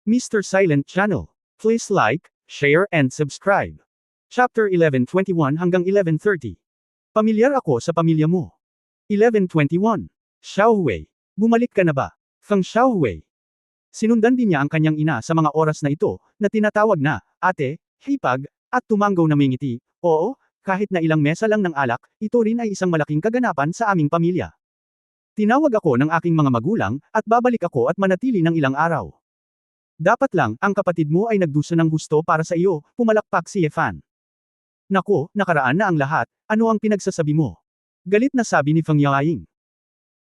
Mr. Silent Channel. Please like, share and subscribe. Chapter 11:21 hanggang 11:30. Pamilyar ako sa pamilya mo. 11:21. Xiaohui. Bumalik ka na ba? Feng Xiaohui. Sinundan din niya ang kanyang ina sa mga oras na ito, na tinatawag na, ate, hipag, at tumanggaw na may ngiti. Oo, kahit na ilang mesa lang ng alak, ito rin ay isang malaking kaganapan sa aming pamilya. Tinawag ako ng aking mga magulang, at babalik ako at manatili ng ilang araw. Dapat lang, ang kapatid mo ay nagdusa ng husto para sa iyo, pumalakpak si Yefan. Nako, nakaraan na ang lahat, ano ang pinagsasabi mo? Galit na sabi ni Feng Yaoying.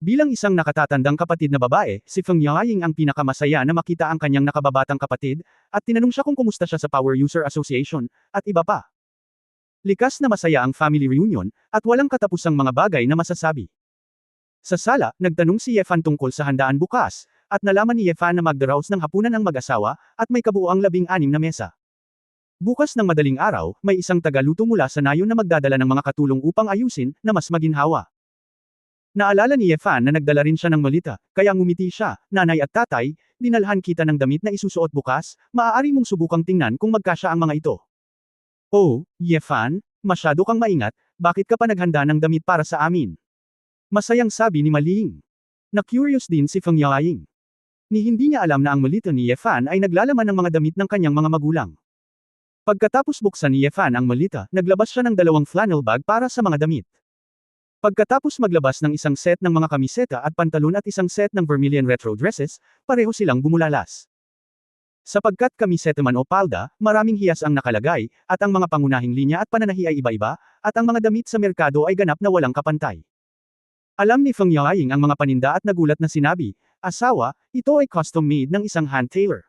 Bilang isang nakatatandang kapatid na babae, si Feng Yaoying ang pinakamasaya na makita ang kanyang nakababatang kapatid, at tinanong siya kung kumusta siya sa Power User Association, at iba pa. Likas na masaya ang family reunion, at walang katapusang mga bagay na masasabi. Sa sala, nagtanong si Yefan tungkol sa handaan bukas, at nalaman ni Yefan na magdaraos ng hapunan ang mag-asawa, at may kabuuang 16 na mesa. Bukas ng madaling araw, may isang tagaluto mula sa nayon na magdadala ng mga katulong upang ayusin, na mas maginhawa. Naalala ni Yefan na nagdala rin siya ng malita, kaya ngumiti siya, nanay at tatay, dinalhan kita ng damit na isusuot bukas, maaari mong subukang tingnan kung magkasya ang mga ito. Oh, Yefan, masyado kang maingat, bakit ka pa naghanda ng damit para sa amin? Masayang sabi ni Maling. Na-curious din si Feng Yaoying. Ni hindi niya alam na ang malita ni Yefan ay naglalaman ng mga damit ng kanyang mga magulang. Pagkatapos buksan ni Yefan ang malita, naglabas siya ng 2 flannel bag para sa mga damit. Pagkatapos maglabas ng isang set ng mga kamiseta at pantalon at isang set ng vermilion retro dresses, pareho silang bumulalas. Sapagkat kamiseta man o palda, maraming hiyas ang nakalagay, at ang mga pangunahing linya at pananahi ay iba-iba, at ang mga damit sa merkado ay ganap na walang kapantay. Alam ni Feng Yaoying ang mga paninda at nagulat na sinabi, asawa, ito ay custom-made ng isang hand tailor.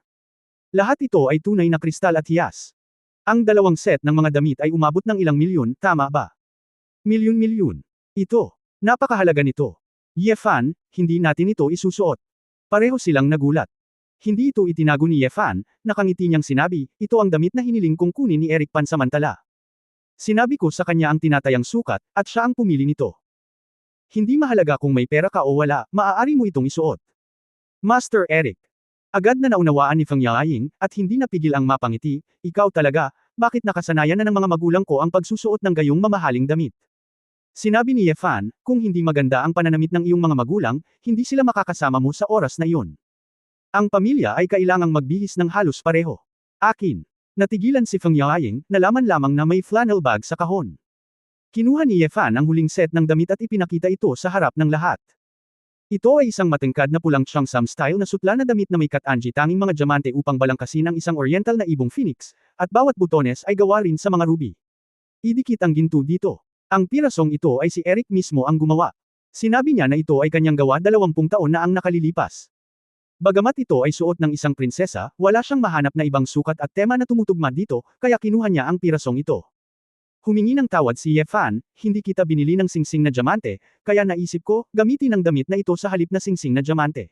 Lahat ito ay tunay na kristal at hiyas. Ang 2 set ng mga damit ay umabot ng ilang milyon, tama ba? Milyon-milyon. Ito. Napakahalaga nito. Yefan, hindi natin ito isusuot. Pareho silang nagulat. Hindi ito itinago ni Yefan, nakangiti niyang sinabi, ito ang damit na hiniling kong kunin ni Eric pansamantala. Sinabi ko sa kanya ang tinatayang sukat, at siya ang pumili nito. Hindi mahalaga kung may pera ka o wala, maaari mo itong isuot. Master Eric. Agad na naunawaan ni Feng Yaoying, at hindi napigil ang mapangiti, ikaw talaga, bakit nakasanayan na ng mga magulang ko ang pagsusuot ng gayong mamahaling damit? Sinabi ni Yefan, kung hindi maganda ang pananamit ng iyong mga magulang, hindi sila makakasama mo sa oras na iyon. Ang pamilya ay kailangang magbihis ng halos pareho. Akin. Natigilan si Feng Yaoying, nalaman lamang na may flannel bag sa kahon. Kinuha ni Yefan ang huling set ng damit at ipinakita ito sa harap ng lahat. Ito ay isang matengkad na pulang Cheongsam style na sutla na damit na may kat-anji tanging mga diamante upang balangkasin ang isang oriental na ibong phoenix, at bawat butones ay gawa rin sa mga ruby. Idikit ang ginto dito. Ang pirasong ito ay si Eric mismo ang gumawa. Sinabi niya na ito ay kanyang gawa 20 taon na ang nakalilipas. Bagamat ito ay suot ng isang prinsesa, wala siyang mahanap na ibang sukat at tema na tumutugma dito, kaya kinuha niya ang pirasong ito. Humingi ng tawad si Yefan, hindi kita binili ng singsing na diamante, kaya naisip ko, gamitin ang damit na ito sa halip na singsing na diamante.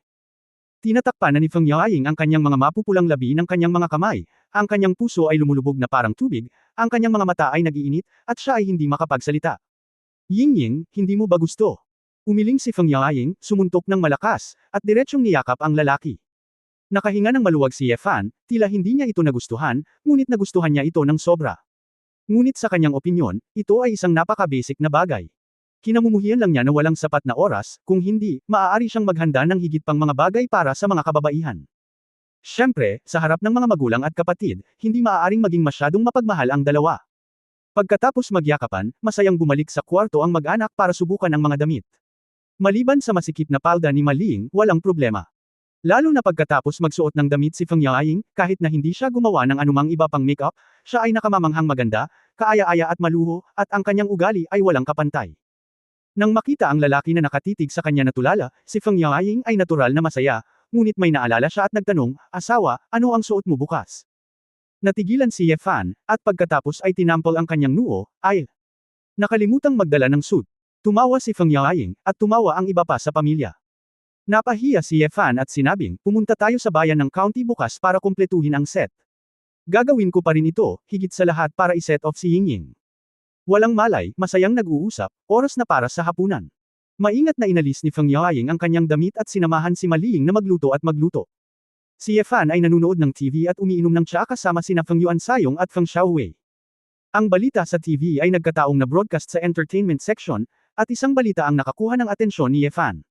Tinatakpan na ni Feng Yaoying ang kanyang mga mapupulang labi ng kanyang mga kamay, ang kanyang puso ay lumulubog na parang tubig, ang kanyang mga mata ay nag-iinit, at siya ay hindi makapagsalita. Ying-ying, hindi mo ba gusto? Umiling si Feng Yaoying, sumuntok ng malakas, at diretsyong niyakap ang lalaki. Nakahinga ng maluwag si Yefan, tila hindi niya ito nagustuhan, ngunit nagustuhan niya ito ng sobra. Ngunit sa kanyang opinyon, ito ay isang napaka-basic na bagay. Kinamumuhian lang niya na walang sapat na oras, kung hindi, maaari siyang maghanda ng higit pang mga bagay para sa mga kababaihan. Siyempre, sa harap ng mga magulang at kapatid, hindi maaaring maging masyadong mapagmahal ang dalawa. Pagkatapos magyakapan, masayang bumalik sa kwarto ang mag-anak para subukan ang mga damit. Maliban sa masikip na palda ni Maling, walang problema. Lalo na pagkatapos magsuot ng damit si Feng Yaoying, kahit na hindi siya gumawa ng anumang iba pang makeup, siya ay nakamamanghang maganda, kaaya-aya at maluho, at ang kanyang ugali ay walang kapantay. Nang makita ang lalaki na nakatitig sa kanya na tulala, si Feng Yaoying ay natural na masaya, ngunit may naalala siya at nagtanong, asawa, ano ang suot mo bukas? Natigilan si Yefan, at pagkatapos ay tinampol ang kanyang noo, ay nakalimutang magdala ng suit. Tumawa si Feng Yaoying, at tumawa ang iba pa sa pamilya. Napahiya si Yefan at sinabing, pumunta tayo sa bayan ng county bukas para kumpletuhin ang set. Gagawin ko pa rin ito, higit sa lahat para i-set off si Ying-ying. Walang malay, masayang nag-uusap, oras na para sa hapunan. Maingat na inalis ni Feng Yaoying ang kanyang damit at sinamahan si Maling na magluto at magluto. Si Yefan ay nanunood ng TV at umiinom ng tsaa kasama sina Feng Yuansayong at Feng Xiaowei. Ang balita sa TV ay nagkataong na-broadcast sa entertainment section, at isang balita ang nakakuha ng atensyon ni Yefan.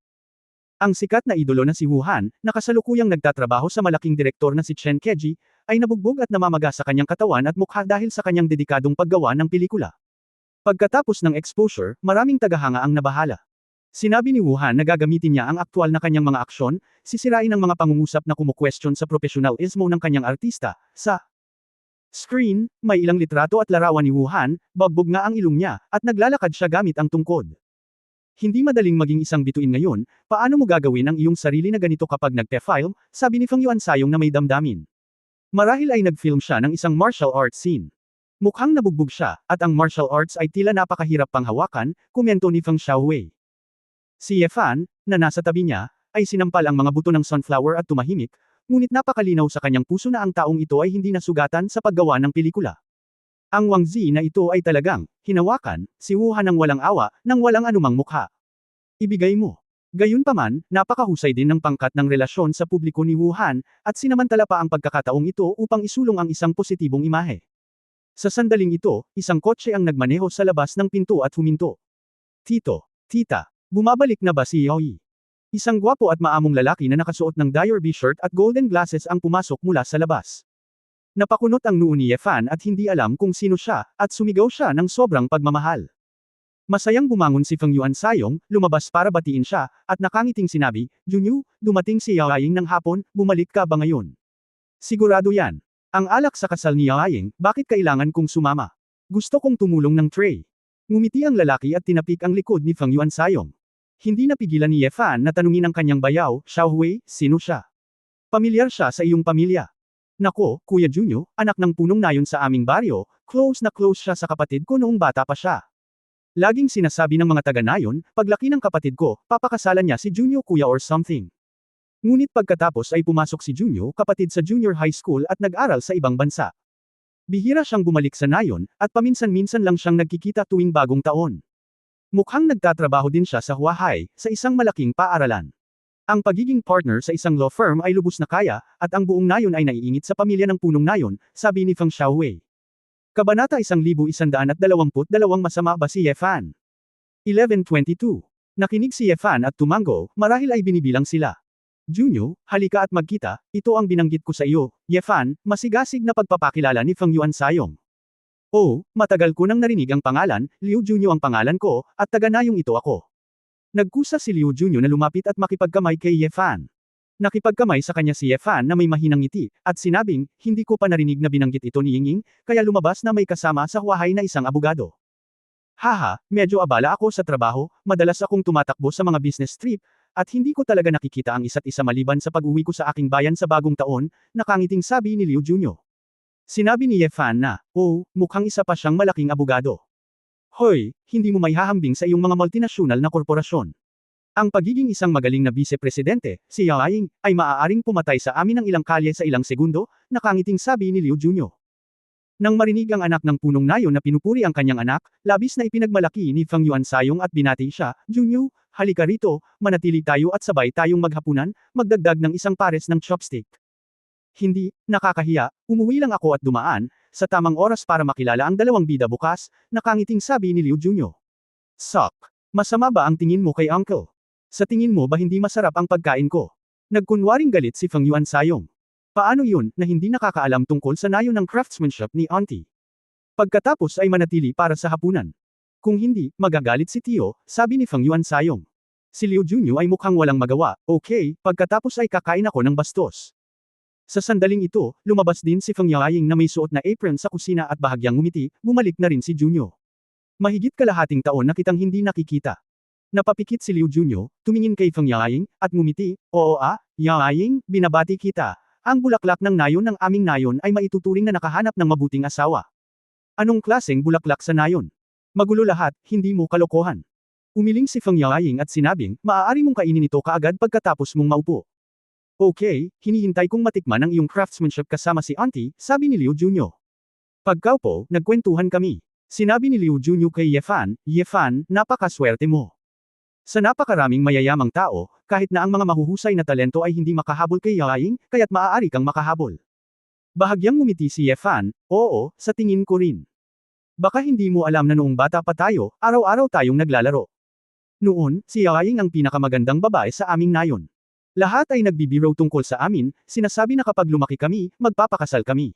Ang sikat na idolo na si Wu Han, na kasalukuyang nagtatrabaho sa malaking direktor na si Chen Keji, ay nabugbog at namamaga sa kanyang katawan at mukha dahil sa kanyang dedikadong paggawa ng pelikula. Pagkatapos ng exposure, maraming tagahanga ang nabahala. Sinabi ni Wu Han na gagamitin niya ang aktwal na kanyang mga aksyon, sisirain ang mga pangungusap na kumukwestiyon sa profesionalismo ng kanyang artista. Sa screen, may ilang litrato at larawan ni Wu Han, bagbog nga ang ilong niya, at naglalakad siya gamit ang tungkod. Hindi madaling maging isang bituin ngayon, paano mo gagawin ang iyong sarili na ganito kapag nagpe-film, sabi ni Feng Yuansayong na may damdamin. Marahil ay nag-film siya ng isang martial arts scene. Mukhang nabugbog siya, at ang martial arts ay tila napakahirap pang hawakan, komento ni Feng Xiaowei. Si Yefan, na nasa tabi niya, ay sinampal ang mga buto ng sunflower at tumahimik, ngunit napakalinaw sa kanyang puso na ang taong ito ay hindi nasugatan sa paggawa ng pelikula. Ang Wang Zi na ito ay talagang, hinawakan, si Wu Han ng walang awa, ng walang anumang mukha. Ibigay mo. Gayunpaman, napakahusay din ng pangkat ng relasyon sa publiko ni Wu Han, at sinamantala pa ang pagkakataong ito upang isulong ang isang positibong imahe. Sa sandaling ito, isang kotse ang nagmaneho sa labas ng pinto at huminto. Tita, bumabalik na ba si Yaoi? Isang gwapo at maamong lalaki na nakasuot ng derby shirt at golden glasses ang pumasok mula sa labas. Napakunot ang noo ni Yefan at hindi alam kung sino siya, at sumigaw siya ng sobrang pagmamahal. Masayang bumangon si Feng Yuansayong, lumabas para batiin siya, at nakangiting sinabi, Junyu, dumating si Yaoying ng hapon, bumalik ka ba ngayon? Sigurado yan. Ang alak sa kasal ni Yaoying, bakit kailangan kong sumama? Gusto kong tumulong ng tray. Ngumiti ang lalaki at tinapik ang likod ni Feng Yuansayong. Hindi napigilan ni Yefan na tanungin ang kanyang bayaw, Xiaohui, sino siya? Pamilyar siya sa iyong pamilya. Nako, Kuya Junyo, anak ng punong nayon sa aming baryo, close na close siya sa kapatid ko noong bata pa siya. Laging sinasabi ng mga taga-nayon, paglaki ng kapatid ko, papakasalan niya si Junyo kuya or something. Ngunit pagkatapos ay pumasok si Junyo, kapatid sa junior high school at nag-aral sa ibang bansa. Bihira siyang bumalik sa nayon, at paminsan-minsan lang siyang nagkikita tuwing bagong taon. Mukhang nagtatrabaho din siya sa Huahai, sa isang malaking paaralan. Ang pagiging partner sa isang law firm ay lubos na kaya, at ang buong nayon ay naiingit sa pamilya ng punong nayon, sabi ni Feng Xiaowei. Kabanata 1122 Masama ba si Yefan? 1122. Nakinig si Yefan at tumango, marahil ay binibilang sila. Junyo, halika at magkita, ito ang binanggit ko sa iyo, Yefan, masigasig na pagpapakilala ni Feng Yuansayong. Oh, matagal ko nang narinig ang pangalan, Liu Junyo ang pangalan ko, at taga-nayong ito ako. Nagkusa si Liu Junyo na lumapit at makipagkamay kay Yefan. Nakipagkamay sa kanya si Yefan na may mahinang ngiti, at sinabing, hindi ko pa narinig na binanggit ito ni Yingying, kaya lumabas na may kasama sa Huahai na isang abogado. Haha, medyo abala ako sa trabaho, madalas akong tumatakbo sa mga business trip, at hindi ko talaga nakikita ang isa't isa maliban sa pag-uwi ko sa aking bayan sa bagong taon, nakangiting sabi ni Liu Junyo. Sinabi ni Yefan na, oh, mukhang isa pa siyang malaking abogado. Hoy, hindi mo may hahambing sa iyong mga multinasyonal na korporasyon. Ang pagiging isang magaling na vice-presidente, si Yaoying, ay maaaring pumatay sa amin ng ilang kalye sa ilang segundo, nakangiting sabi ni Liu Junyo. Nang marinig ang anak ng punong nayon na pinupuri ang kanyang anak, labis na ipinagmalaki ni Feng Yuansayong at binati siya, Junyo, halika rito, manatili tayo at sabay tayong maghapunan, magdagdag ng isang pares ng chopstick. Hindi, nakakahiya, umuwi lang ako at dumaan, sa tamang oras para makilala ang dalawang bida bukas, nakangiting sabi ni Liu Junyo. Sok, masama ba ang tingin mo kay Uncle? Sa tingin mo ba hindi masarap ang pagkain ko? Nagkunwaring galit si Feng Yuansayong. Paano yun, na hindi nakakaalam tungkol sa nayon ng craftsmanship ni Auntie? Pagkatapos ay manatili para sa hapunan. Kung hindi, magagalit si Tio, sabi ni Feng Yuansayong. Si Liu Junyo ay mukhang walang magawa, okay, pagkatapos ay kakain ako ng bastos. Sa sandaling ito, lumabas din si Feng Yaoying na may suot na apron sa kusina at bahagyang ngumiti, bumalik na rin si Junyo. Mahigit kalahating taon na kitang hindi nakikita. Napapikit si Liu Junyo, tumingin kay Feng Yaoying, at ngumiti, oo Yaoying, binabati kita. Ang bulaklak ng nayon ng aming nayon ay maituturing na nakahanap ng mabuting asawa. Anong klaseng bulaklak sa nayon? Magulo lahat, hindi mo kalokohan. Umiling si Feng Yaoying at sinabing, maaari mong kainin ito kaagad pagkatapos mong maupo. Okay, hinihintay kong matikman ang iyong craftsmanship kasama si Auntie, sabi ni Liu Junyo. Pagkaupo, nagkwentuhan kami. Sinabi ni Liu Junyo kay Yefan, Yefan, napakaswerte mo. Sa napakaraming mayayamang tao, kahit na ang mga mahuhusay na talento ay hindi makahabol kay Yaing, kaya't maaari kang makahabol. Bahagyang ngumiti si Yefan, oo, sa tingin ko rin. Baka hindi mo alam na noong bata pa tayo, araw-araw tayong naglalaro. Noon, si Yaing ang pinakamagandang babae sa aming nayon. Lahat ay nagbibiro tungkol sa amin, sinasabi na kapag lumaki kami, magpapakasal kami.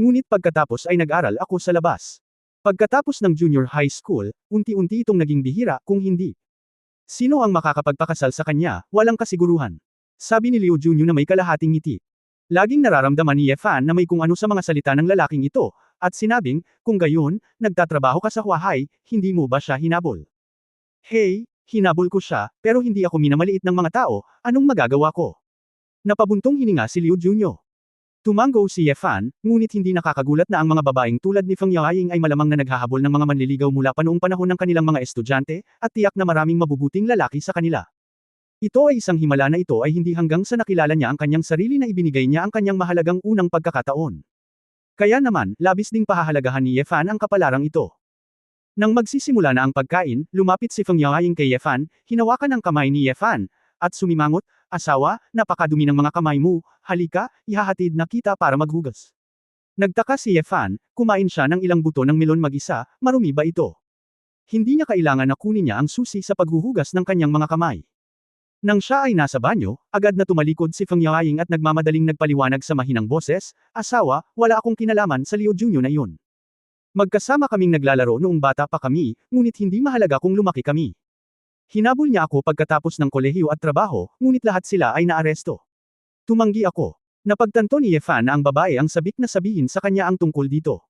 Ngunit pagkatapos ay nag-aral ako sa labas. Pagkatapos ng junior high school, unti-unti itong naging bihira, kung hindi. Sino ang makakapagpakasal sa kanya, walang kasiguruhan. Sabi ni Liu Junyu na may kalahating ngiti. Laging nararamdaman ni Yefan na may kung ano sa mga salita ng lalaking ito, at sinabing, kung gayon, nagtatrabaho ka sa Huahai, hindi mo ba siya hinabol? Hey, hinabol ko siya, pero hindi ako minamaliit ng mga tao, anong magagawa ko? Napabuntong hininga si Liu Junyo. Tumango si Yefan, ngunit hindi nakakagulat na ang mga babaeng tulad ni Feng Yaoying ay malamang na naghahabol ng mga manliligaw mula pa noong panahon ng kanilang mga estudyante, at tiyak na maraming mabubuting lalaki sa kanila. Ito ay isang himala na ito ay hindi hanggang sa nakilala niya ang kanyang sarili na ibinigay niya ang kanyang mahalagang unang pagkakataon. Kaya naman, labis ding pahahalagahan ni Yefan ang kapalarang ito. Nang magsisimula na ang pagkain, lumapit si Feng Yaoying kay Yefan, hinawakan ang kamay ni Yefan, at sumimangot, asawa, napakadumi ng mga kamay mo, halika, ihahatid na kita para maghugas. Nagtaka si Yefan, kumain siya ng ilang buto ng melon mag-isa, marumi ba ito? Hindi niya kailangan na kunin niya ang susi sa paghuhugas ng kanyang mga kamay. Nang siya ay nasa banyo, agad na tumalikod si Feng Yaoying at nagmamadaling nagpaliwanag sa mahinang boses, asawa, wala akong kinalaman sa Liu Junyo na yun. Magkasama kaming naglalaro noong bata pa kami, ngunit hindi mahalaga kung lumaki kami. Hinabol niya ako pagkatapos ng kolehiyo at trabaho, ngunit lahat sila ay naaresto. Tumanggi ako. Napagtanto ni Yefan na ang babae ang sabik na sabihin sa kanya ang tungkol dito.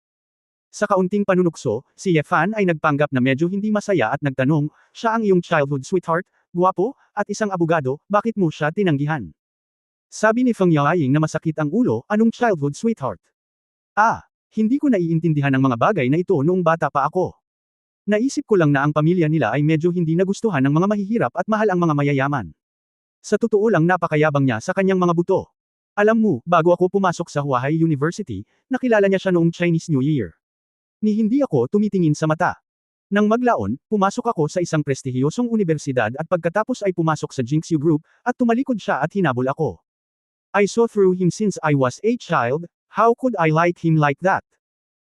Sa kaunting panunukso, si Yefan ay nagpanggap na medyo hindi masaya at nagtanong, siya ang iyong childhood sweetheart, guwapo, at isang abogado, bakit mo siya tinanggihan? Sabi ni Feng Yaoying na masakit ang ulo, anong childhood sweetheart? Hindi ko naiintindihan ang mga bagay na ito noong bata pa ako. Naisip ko lang na ang pamilya nila ay medyo hindi nagustuhan ng mga mahihirap at mahal ang mga mayayaman. Sa totoo lang napakayabang niya sa kanyang mga buto. Alam mo, bago ako pumasok sa Huahai University, nakilala niya siya noong Chinese New Year. Ni hindi ako tumitingin sa mata. Nang maglaon, pumasok ako sa isang prestihiyosong universidad at pagkatapos ay pumasok sa Jinxiu Group, at tumalikod siya at hinabol ako. I saw through him since I was a child, how could I like him like that?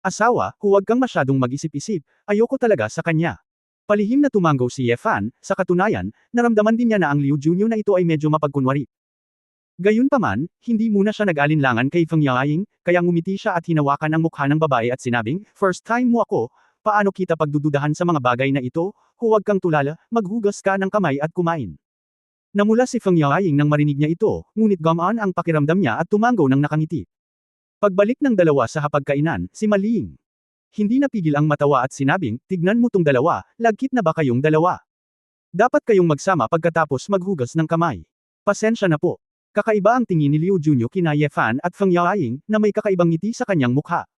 Asawa, huwag kang masyadong mag-isip-isip, ayoko talaga sa kanya. Palihim na tumango si Yefan, sa katunayan, naramdaman din niya na ang Liu Junyo na ito ay medyo mapagkunwari. Gayunpaman, hindi muna siya nag-alinlangan kay Feng Yaoying, kaya ngumiti siya at hinawakan ang mukha ng babae at sinabing, first time mo ako, paano kita pagdududahan sa mga bagay na ito, huwag kang tulala, maghugas ka ng kamay at kumain. Namula si Feng Yaoying nang marinig niya ito, ngunit gumaan ang pakiramdam niya at tumango ng nakangiti. Pagbalik ng dalawa sa hapagkainan, si Maling. Hindi napigil ang matawa at sinabing, tignan mo tong dalawa, lagkit na ba kayong dalawa? Dapat kayong magsama pagkatapos maghugas ng kamay. Pasensya na po. Kakaiba ang tingin ni Liu Junyo kina Yefan at Feng Yaoying, na may kakaibang ngiti sa kanyang mukha.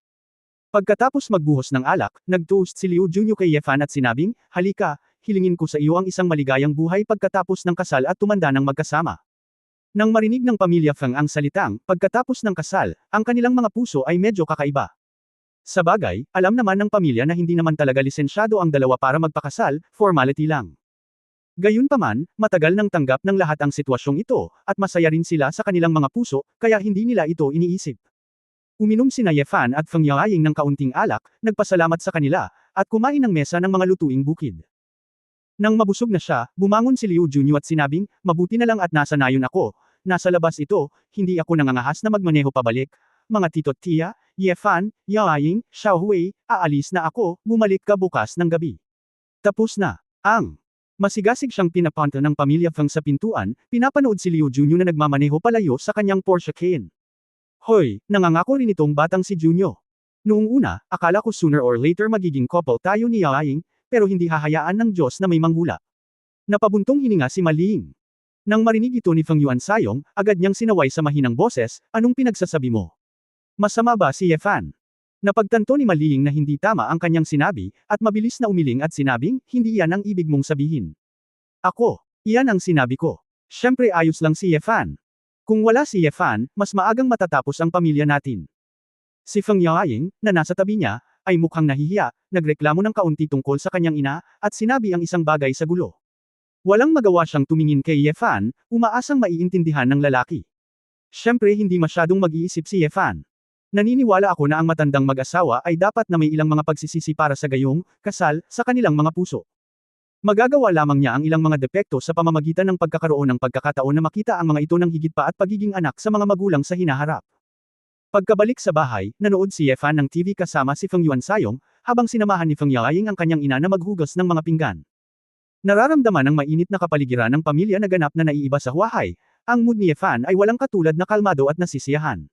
Pagkatapos magbuhos ng alak, nag-toast si Liu Junyo kay Yefan at sinabing, halika, hilingin ko sa iyo ang isang maligayang buhay pagkatapos ng kasal at tumanda ng magkasama. Nang marinig ng pamilya Feng ang salitang, pagkatapos ng kasal, ang kanilang mga puso ay medyo kakaiba. Sa bagay, alam naman ng pamilya na hindi naman talaga lisensyado ang dalawa para magpakasal, formality lang. Gayunpaman, matagal nang tanggap ng lahat ang sitwasyong ito, at masaya rin sila sa kanilang mga puso, kaya hindi nila ito iniisip. Uminom sina Yefan at Feng Yaoying ng kaunting alak, nagpasalamat sa kanila, at kumain ng mesa ng mga lutuing bukid. Nang mabusog na siya, bumangon si Liu Junyo at sinabing, mabuti na lang at nasa nayon ako, nasa labas ito, hindi ako nangangahas na magmaneho pabalik. Mga tito't tiya, Yefan, Yaoying, Xiaohui, aalis na ako, bumalik ka bukas ng gabi. Tapos na. Masigasig siyang pinapunta ng pamilya Feng sa pintuan, pinapanood si Liu Junyo na nagmamaneho palayo sa kanyang Porsche Cayenne. Hoy, nangangako rin itong batang si Junyo. Noong una, akala ko sooner or later magiging couple tayo ni Yaoying, pero hindi hahayaan ng Diyos na may manghula. Napabuntong hininga si Maling. Nang marinig ito ni Feng Yuan Sayong, agad niyang sinaway sa mahinang boses, anong pinagsasabi mo? Masama ba si Yefan? Napagtanto ni Maling na hindi tama ang kanyang sinabi, at mabilis na umiling at sinabing, hindi yan ang ibig mong sabihin. Ako, iyan ang sinabi ko. Siyempre ayos lang si Yefan. Kung wala si Yefan, mas maagang matatapos ang pamilya natin. Si Feng Yaoying, na nasa tabi niya, ay mukhang nahihiya, nagreklamo ng kaunti tungkol sa kanyang ina, at sinabi ang isang bagay sa gulo. Walang magawa siyang tumingin kay Ye Fan, umaasang maiintindihan ng lalaki. Siyempre hindi masyadong mag-iisip si Ye Fan. Naniniwala ako na ang matandang mag-asawa ay dapat na may ilang mga pagsisisi para sa gayong kasal sa kanilang mga puso. Magagawa lamang niya ang ilang mga depekto sa pamamagitan ng pagkakaroon ng pagkakataon na makita ang mga ito ng higit pa at pagiging anak sa mga magulang sa hinaharap. Pagkabalik sa bahay, nanood si Ye Fan ng TV kasama si Feng Yuansayong, habang sinamahan ni Feng Yaoying ang kanyang ina na maghugas ng mga pinggan. Nararamdaman ng mainit na kapaligiran ng pamilya na ganap na naiiba sa Huahay, ang mood ni Ye Fan ay walang katulad na kalmado at nasisiyahan.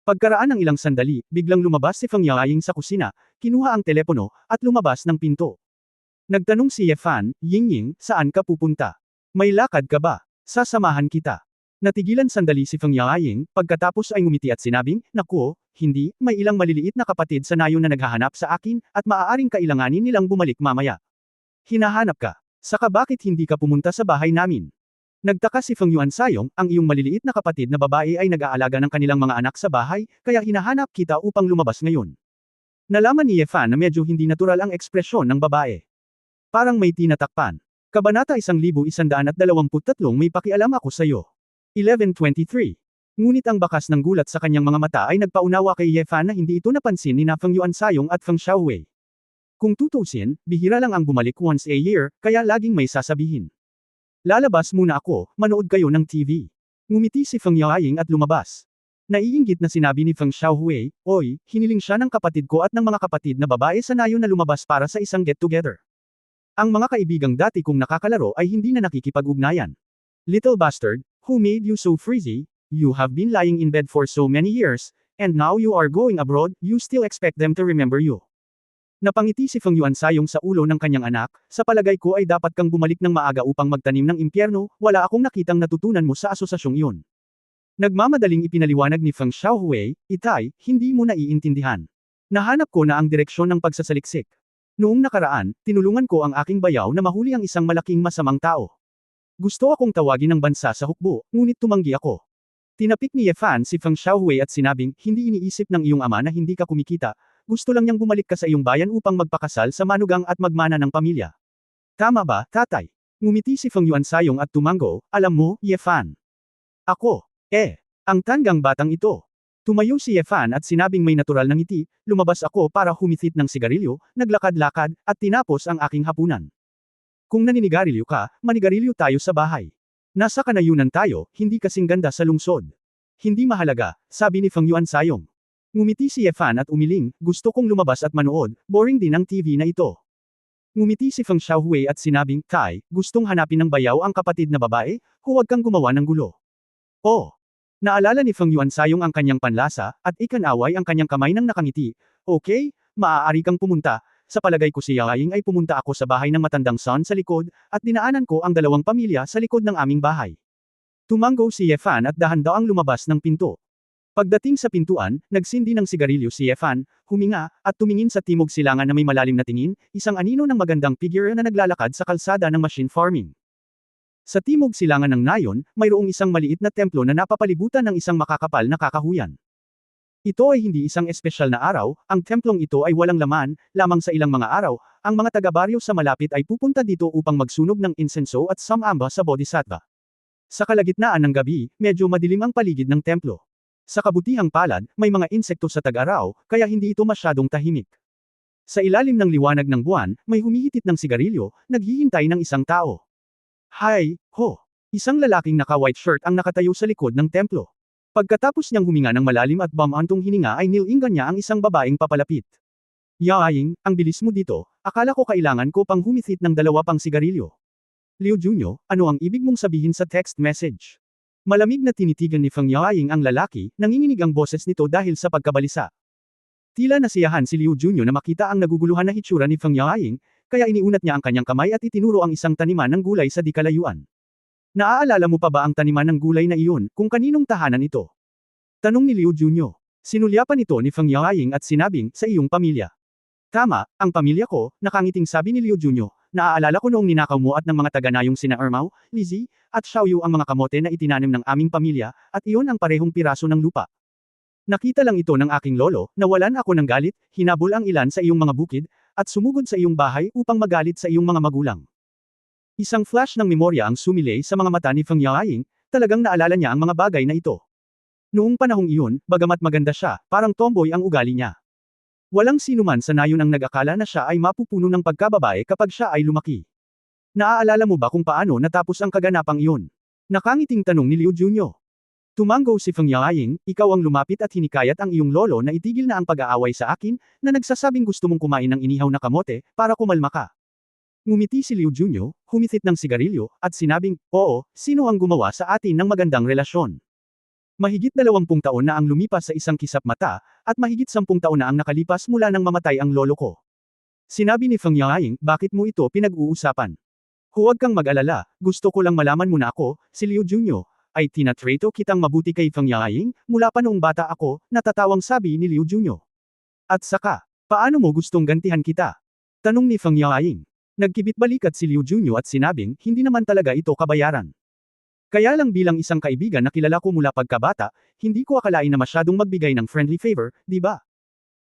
Pagkaraan ng ilang sandali, biglang lumabas si Feng Yaoying sa kusina, kinuha ang telepono, at lumabas ng pinto. Nagtanong si Ye Fan, Yingying, saan ka pupunta? May lakad ka ba? Sasamahan kita. Natigilan sandali si Feng Yaoying, pagkatapos ay ngumiti at sinabing, naku, hindi, may ilang maliliit na kapatid sa nayon na naghahanap sa akin, at maaaring kailanganin nilang bumalik mamaya. Hinahanap ka. Saka bakit hindi ka pumunta sa bahay namin? Nagtaka si Feng Yuansayong, ang iyong maliliit na kapatid na babae ay nag-aalaga ng kanilang mga anak sa bahay, kaya hinahanap kita upang lumabas ngayon. Nalaman ni Ye Fan na medyo hindi natural ang ekspresyon ng babae. Parang may tinatakpan. Kabanata 1123 may pakialam ako sa'yo. 1123. Ngunit ang bakas ng gulat sa kanyang mga mata ay nagpaunawa kay Ye Fan na hindi ito napansin ni na Feng Yuansayong at Feng Xiaowei. Kung tutusin, bihira lang ang bumalik once a year, kaya laging may sasabihin. Lalabas muna ako, manood kayo ng TV. Ngumiti si Feng Yaoying at lumabas. Naiinggit na sinabi ni Feng Xiaowei, oy, hiniling siya ng kapatid ko at ng mga kapatid na babae sa nayon na lumabas para sa isang get-together. Ang mga kaibigang dati kong nakakalaro ay hindi na nakikipag-ugnayan. Little bastard, who made you so freezy? You have been lying in bed for so many years, and now you are going abroad, you still expect them to remember you. Napangiti si Feng Yuansayong sa ulo ng kanyang anak, sa palagay ko ay dapat kang bumalik ng maaga upang magtanim ng impyerno, wala akong nakitang natutunan mo sa asosasyong iyon. Nagmamadaling ipinaliwanag ni Feng Xiaowei, Itay, hindi mo naiintindihan. Nahanap ko na ang direksyon ng pagsasaliksik. Noong nakaraan, tinulungan ko ang aking bayaw na mahuli ang isang malaking masamang tao. Gusto akong tawagin ng bansa sa hukbo, ngunit tumanggi ako. Tinapik ni Ye Fan si Feng Xiaowei at sinabing, hindi iniisip ng iyong ama na hindi ka kumikita, gusto lang niyang bumalik ka sa iyong bayan upang magpakasal sa manugang at magmana ng pamilya. Tama ba, tatay? Ngumiti si Feng Yuansayong at tumango, alam mo, Ye Fan. Ako. Ang tanggang batang ito. Tumayo si Ye Fan at sinabing may natural na ngiti, lumabas ako para humithit ng sigarilyo, naglakad-lakad, at tinapos ang aking hapunan. Kung naninigarilyo ka, manigarilyo tayo sa bahay. Nasa kanayunan tayo, hindi kasing ganda sa lungsod. Hindi mahalaga, sabi ni Feng Yuansayong. Ngumiti si Ye Fan at umiling, gusto kong lumabas at manood, boring din ang TV na ito. Ngumiti si Feng Xiaowei at sinabing, Tai, gustong hanapin ng bayaw ang kapatid na babae, huwag kang gumawa ng gulo. Oh! Naalala ni Feng Yuansayong ang kanyang panlasa, at ikanaway ang kanyang kamay ng nakangiti. Okay, maaari kang pumunta. Sa palagay ko si Yaoying ay pumunta ako sa bahay ng matandang son sa likod, at dinaanan ko ang dalawang pamilya sa likod ng aming bahay. Tumango si Ye Fan at dahan-daang lumabas ng pinto. Pagdating sa pintuan, nagsindi ng sigarilyo si Ye Fan, huminga, at tumingin sa timog silangan na may malalim na tingin, isang anino ng magandang figure na naglalakad sa kalsada ng machine farming. Sa timog silangan ng nayon, mayroong isang maliit na templo na napapalibutan ng isang makakapal na kakahuyan. Ito ay hindi isang espesyal na araw, ang templong ito ay walang laman, lamang sa ilang mga araw, ang mga taga-baryo sa malapit ay pupunta dito upang magsunog ng insenso at samamba sa bodhisattva. Sa kalagitnaan ng gabi, medyo madilim ang paligid ng templo. Sa kabutihang palad, may mga insekto sa tag-araw, kaya hindi ito masyadong tahimik. Sa ilalim ng liwanag ng buwan, may humihitit ng sigarilyo, naghihintay ng isang tao. Hay, ho! Isang lalaking naka-white shirt ang nakatayo sa likod ng templo. Pagkatapos niyang huminga ng malalim at bumantong hininga ay nilinggan niya ang isang babaeng papalapit. Yaoying, ang bilis mo dito, akala ko kailangan ko pang humithit ng 2 pang sigarilyo. Liu Junyo, ano ang ibig mong sabihin sa text message? Malamig na tinitigan ni Feng Yaoying ang lalaki, nanginginig ang boses nito dahil sa pagkabalisa. Tila nasiyahan si Liu Junyo na makita ang naguguluhan na hitsura ni Feng Yaoying, kaya iniunat niya ang kanyang kamay at itinuro ang isang taniman ng gulay sa di kalayuan. Naaalala mo pa ba ang taniman ng gulay na iyon, kung kaninong tahanan ito? Tanong ni Liu Junyo. Sinulyapan ito ni Feng Yaoying at sinabing, sa iyong pamilya. Tama, ang pamilya ko, nakangiting sabi ni Liu Junyo, naaalala ko noong ninakaw mo at ng mga taga-nayong sina Ermao, Lizzie, at Xiaoyu ang mga kamote na itinanim ng aming pamilya, at iyon ang parehong piraso ng lupa. Nakita lang ito ng aking lolo, nawalan ako ng galit, hinabol ang ilan sa iyong mga bukid, at sumugod sa iyong bahay upang magalit sa iyong mga magulang. Isang flash ng memorya ang sumilay sa mga mata ni Feng Yaoying, talagang naalala niya ang mga bagay na ito. Noong panahong iyon, bagamat maganda siya, parang tomboy ang ugali niya. Walang sinuman sa nayon ang nag-akala na siya ay mapupuno ng pagkababae kapag siya ay lumaki. Naaalala mo ba kung paano natapos ang kaganapang iyon? Nakangiting tanong ni Liu Junyo. Tumango si Feng Yaoying, ikaw ang lumapit at hinikayat ang iyong lolo na itigil na ang pag-aaway sa akin, na nagsasabing gusto mong kumain ng inihaw na kamote, para kumalma ka. Ngumiti si Liu Junyo, humithit ng sigarilyo, at sinabing, oo, sino ang gumawa sa atin ng magandang relasyon? Mahigit 20 taon na ang lumipas sa isang kisap mata, at mahigit 10 taon na ang nakalipas mula nang mamatay ang lolo ko. Sinabi ni Feng Yaoying, bakit mo ito pinag-uusapan? Huwag kang mag-alala, gusto ko lang malaman mo na ako, si Liu Junyo, ay tinatrato kitang mabuti kay Feng Yaoying, mula pa noong bata ako, natatawang sabi ni Liu Junyo. At saka, paano mo gustong gantihan kita? Tanong ni Feng Yaoying. Nagkibit balikat si Liu Junyo at sinabing, hindi naman talaga ito kabayaran. Kaya lang bilang isang kaibigan na kilala ko mula pagkabata, hindi ko akalain na masyadong magbigay ng friendly favor, di ba?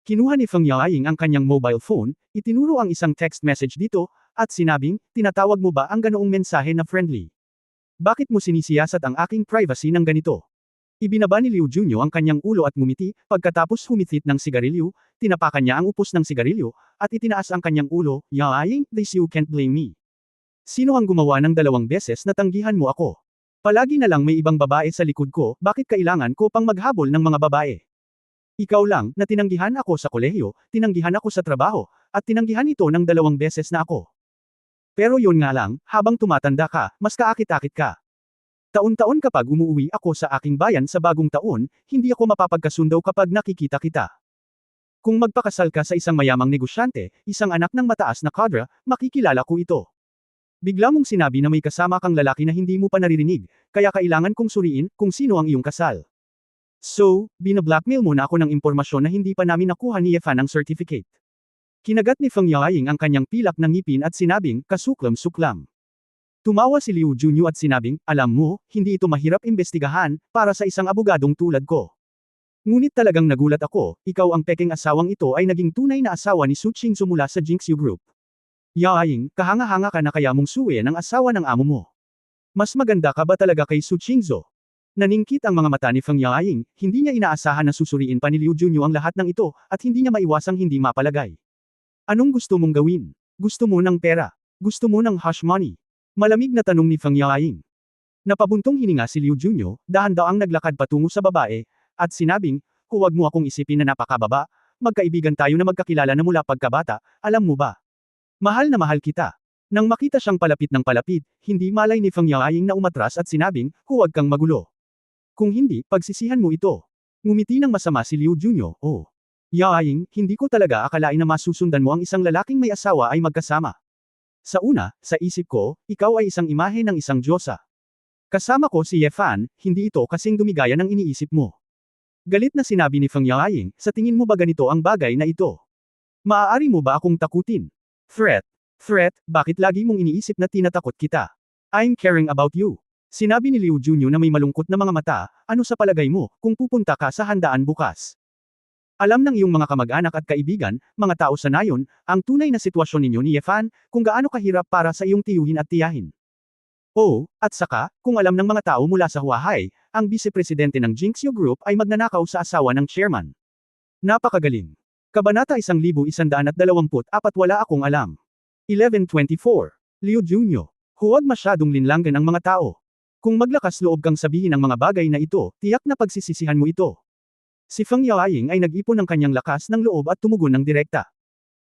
Kinuha ni Feng Yaoying ang kanyang mobile phone, itinuro ang isang text message dito, at sinabing, tinatawag mo ba ang ganoong mensahe na friendly? Bakit mo sinisiyasat ang aking privacy ng ganito? Ibinaba ni Liu Junyo ang kanyang ulo at ngumiti, pagkatapos humithit ng sigarilyo, tinapakan niya ang upos ng sigarilyo, at itinaas ang kanyang ulo, Yaoying, this you can't blame me. Sino ang gumawa ng 2 beses na tanggihan mo ako? Palagi na lang may ibang babae sa likod ko, bakit kailangan ko pang maghabol ng mga babae? Ikaw lang, na tinanggihan ako sa kolehiyo, tinanggihan ako sa trabaho, at tinanggihan ito ng 2 beses na ako. Pero yon nga lang, habang tumatanda ka, mas kaakit-akit ka. Taon-taon kapag umuwi ako sa aking bayan sa bagong taon, hindi ako mapapagkasundo kapag nakikita kita. Kung magpakasal ka sa isang mayamang negosyante, isang anak ng mataas na kadra, makikilala ko ito. Bigla mong sinabi na may kasama kang lalaki na hindi mo pa naririnig, kaya kailangan kong suriin kung sino ang iyong kasal. So, binablackmail mo na ako ng impormasyon na hindi pa namin nakuha ni Yefan ang certificate. Kinagat ni Feng Yaoying ang kanyang pilak ng ngipin at sinabing, kasuklam-suklam. Tumawa si Liu Junyo at sinabing, alam mo, hindi ito mahirap imbestigahan, para sa isang abogadong tulad ko. Ngunit talagang nagulat ako, ikaw ang peking asawang ito ay naging tunay na asawa ni Su Qingzhou mula sa Jinxiu Group. Yaoying, kahanga-hanga ka na kaya mong suwi ng asawa ng amo mo. Mas maganda ka ba talaga kay Su Qingzhou? Naningkit ang mga mata ni Feng Yaoying, hindi niya inaasahan na susuriin pa ni Liu Junyo ang lahat ng ito, at hindi niya maiwasang hindi mapalagay. Anong gusto mong gawin? Gusto mo ng pera? Gusto mo ng hush money? Malamig na tanong ni Feng Yaoying. Napabuntong hininga si Liu Junyo, dahan-daang naglakad patungo sa babae, at sinabing, huwag mo akong isipin na napakababa, magkaibigan tayo na magkakilala na mula pagkabata, alam mo ba? Mahal na mahal kita. Nang makita siyang palapit ng palapit, hindi malay ni Feng Yaoying na umatras at sinabing, huwag kang magulo. Kung hindi, pagsisihan mo ito. Ngumiti ng masama si Liu Junyo, oh. Yaoying, hindi ko talaga akalain na masusundan mo ang isang lalaking may asawa ay magkasama. Sa una, sa isip ko, ikaw ay isang imahe ng isang diyosa. Kasama ko si Yefan, hindi ito kasing dumigaya ng iniisip mo. Galit na sinabi ni Feng Yaoying, sa tingin mo ba ganito ang bagay na ito? Maaari mo ba akong takutin? Threat. Threat, bakit lagi mong iniisip na tinatakot kita? I'm caring about you. Sinabi ni Liu Junyo na may malungkot na mga mata, ano sa palagay mo, kung pupunta ka sa handaan bukas? Alam ng iyong mga kamag-anak at kaibigan, mga tao sa nayon, ang tunay na sitwasyon ninyo ni Yefan, kung gaano kahirap para sa iyong tiyuhin at tiyahin. Oh, at saka, kung alam ng mga tao mula sa Huahai, ang vice-presidente ng Jinxiu Group ay magnanakaw sa asawa ng chairman. Napakagaling. Kabanata 1124, wala akong alam. 1124. Liu Junyo. Huwag masyadong linlangan ang mga tao. Kung maglakas loob kang sabihin ang mga bagay na ito, tiyak na pagsisisihan mo ito. Si Feng Yaoying ay nag-ipon ng kanyang lakas ng loob at tumugon ng direkta.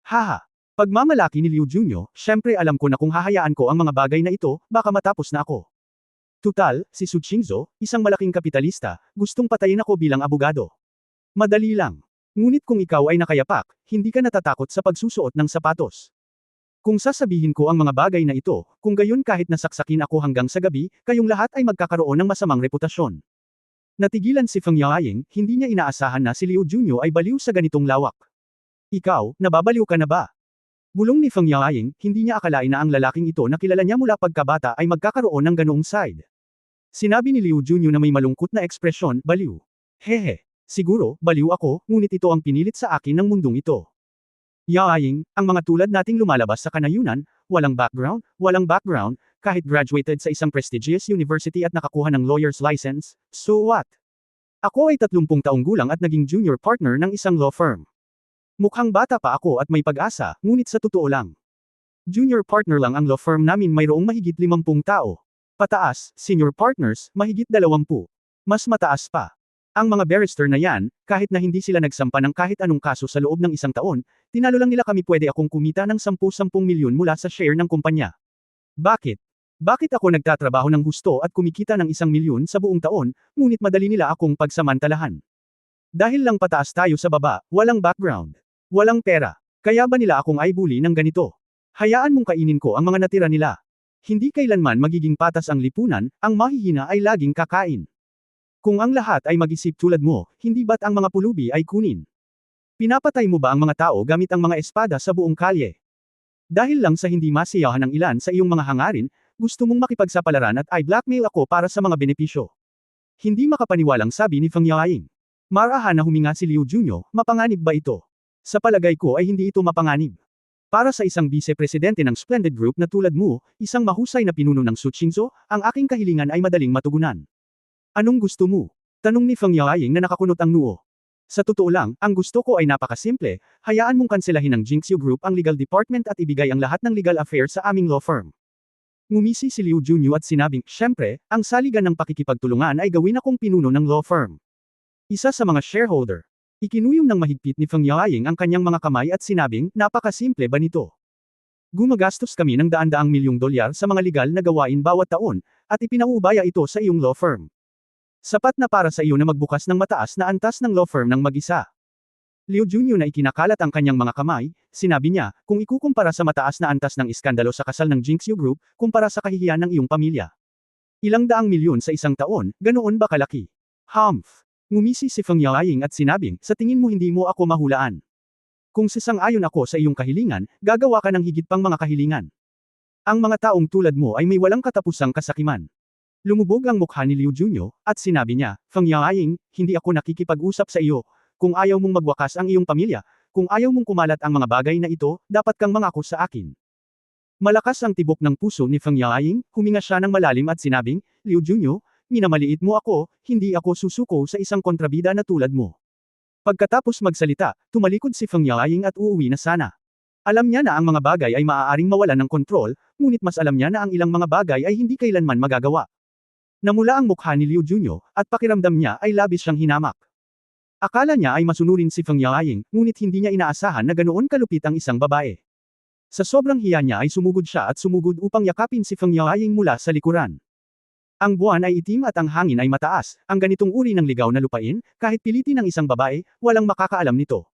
Haha. Pagmamalaki ni Liu Junyo, syempre alam ko na kung hahayaan ko ang mga bagay na ito, baka matapos na ako. Tutal, si Su Qingzhou, isang malaking kapitalista, gustong patayin ako bilang abogado. Madali lang. Ngunit kung ikaw ay nakayapak, hindi ka natatakot sa pagsusuot ng sapatos. Kung sasabihin ko ang mga bagay na ito, kung gayon kahit nasaksakin ako hanggang sa gabi, kayong lahat ay magkakaroon ng masamang reputasyon. Natigilan si Feng Yaoying, hindi niya inaasahan na si Liu Junyo ay baliw sa ganitong lawak. Ikaw, nababaliw ka na ba? Bulong ni Feng Yaoying, hindi niya akalain na ang lalaking ito na kilala niya mula pagkabata ay magkakaroon ng ganoong side. Sinabi ni Liu Junyo na may malungkot na ekspresyon, baliw. Hehe. Siguro, baliw ako, ngunit ito ang pinilit sa akin ng mundong ito. Yaoying, ang mga tulad nating lumalabas sa kanayunan, walang background, kahit graduated sa isang prestigious university at nakakuha ng lawyer's license, so what? Ako ay 30 taong gulang at naging junior partner ng isang law firm. Mukhang bata pa ako at may pag-asa, ngunit sa totoo lang. Junior partner lang ang law firm namin, mayroong mahigit 50 tao. Pataas, senior partners, mahigit 20. Mas mataas pa. Ang mga barrister na yan, kahit na hindi sila nagsampa ng kahit anong kaso sa loob ng isang taon, tinalo lang nila kami, pwede akong kumita ng 10 milyon mula sa share ng kumpanya. Bakit? Bakit ako nagtatrabaho ng husto at kumikita ng 1 milyon sa buong taon, ngunit madali nila akong pagsamantalahan? Dahil lang pataas tayo sa baba, walang background. Walang pera. Kaya ba nila akong ay bully ng ganito? Hayaan mong kainin ko ang mga natira nila. Hindi kailanman magiging patas ang lipunan, ang mahihina ay laging kakain. Kung ang lahat ay mag-isip tulad mo, hindi ba't ang mga pulubi ay kunin? Pinapatay mo ba ang mga tao gamit ang mga espada sa buong kalye? Dahil lang sa hindi masiyahan ng ilan sa iyong mga hangarin, gusto mong makipagsapalaran at ay blackmail ako para sa mga benepisyo. Hindi makapaniwalang sabi ni Feng Yaoying. Marahan na huminga si Liu Junyo, mapanganib ba ito? Sa palagay ko ay hindi ito mapanganib. Para sa isang vice-presidente ng Splendid Group na tulad mo, isang mahusay na pinuno ng Suchinso, ang aking kahilingan ay madaling matugunan. Anong gusto mo? Tanong ni Feng Yaoying na nakakunot ang noo. Sa totoo lang, ang gusto ko ay napakasimple, hayaan mong kanselahin ng Jinxiu Group ang legal department at ibigay ang lahat ng legal affairs sa aming law firm. Ngumisi si Liu Junyo at sinabing, syempre, ang saligan ng pakikipagtulungan ay gawin akong pinuno ng law firm. Isa sa mga shareholder. Ikinuyom ng mahigpit ni Feng Yaoying ang kanyang mga kamay at sinabing, napakasimple ba nito? Gumagastos kami ng daan-daang milyong dolyar sa mga legal na gawain bawat taon, at ipinaubaya ito sa iyong law firm. Sapat na para sa iyo na magbukas ng mataas na antas ng law firm ng mag-isa. Liu Junyo na ikinakalat ang kanyang mga kamay, sinabi niya, kung ikukumpara sa mataas na antas ng iskandalo sa kasal ng Jinxiu Group, kumpara sa kahihiyan ng iyong pamilya. Ilang daang milyon sa isang taon, ganoon ba kalaki? Humph! Ngumisi si Feng Yaoying at sinabing, sa tingin mo hindi mo ako mahulaan. Kung sasang-ayon ako sa iyong kahilingan, gagawa ka ng higit pang mga kahilingan. Ang mga taong tulad mo ay may walang katapusang kasakiman. Lumubog ang mukha ni Liu Junyo, at sinabi niya, Feng Yaoying, hindi ako nakikipag-usap sa iyo. Kung ayaw mong magwakas ang iyong pamilya, kung ayaw mong kumalat ang mga bagay na ito, dapat kang mangako sa akin. Malakas ang tibok ng puso ni Feng Yaoying, huminga siya ng malalim at sinabing, Liu Junyo, minamaliit mo ako, hindi ako susuko sa isang kontrabida na tulad mo. Pagkatapos magsalita, tumalikod si Feng Yaoying at uuwi na sana. Alam niya na ang mga bagay ay maaaring mawalan ng kontrol, ngunit mas alam niya na ang ilang mga bagay ay hindi kailanman magagawa. Namula ang mukha ni Liu Junyo, at pakiramdam niya ay labis siyang hinamak. Akala niya ay masunurin si Feng Yaoying, ngunit hindi niya inaasahan na ganoon kalupit ang isang babae. Sa sobrang hiya niya ay sumugod siya at sumugod upang yakapin si Feng Yaoying mula sa likuran. Ang buwan ay itim at ang hangin ay mataas, ang ganitong uri ng ligaw na lupain, kahit pilitin ng isang babae, walang makakaalam nito.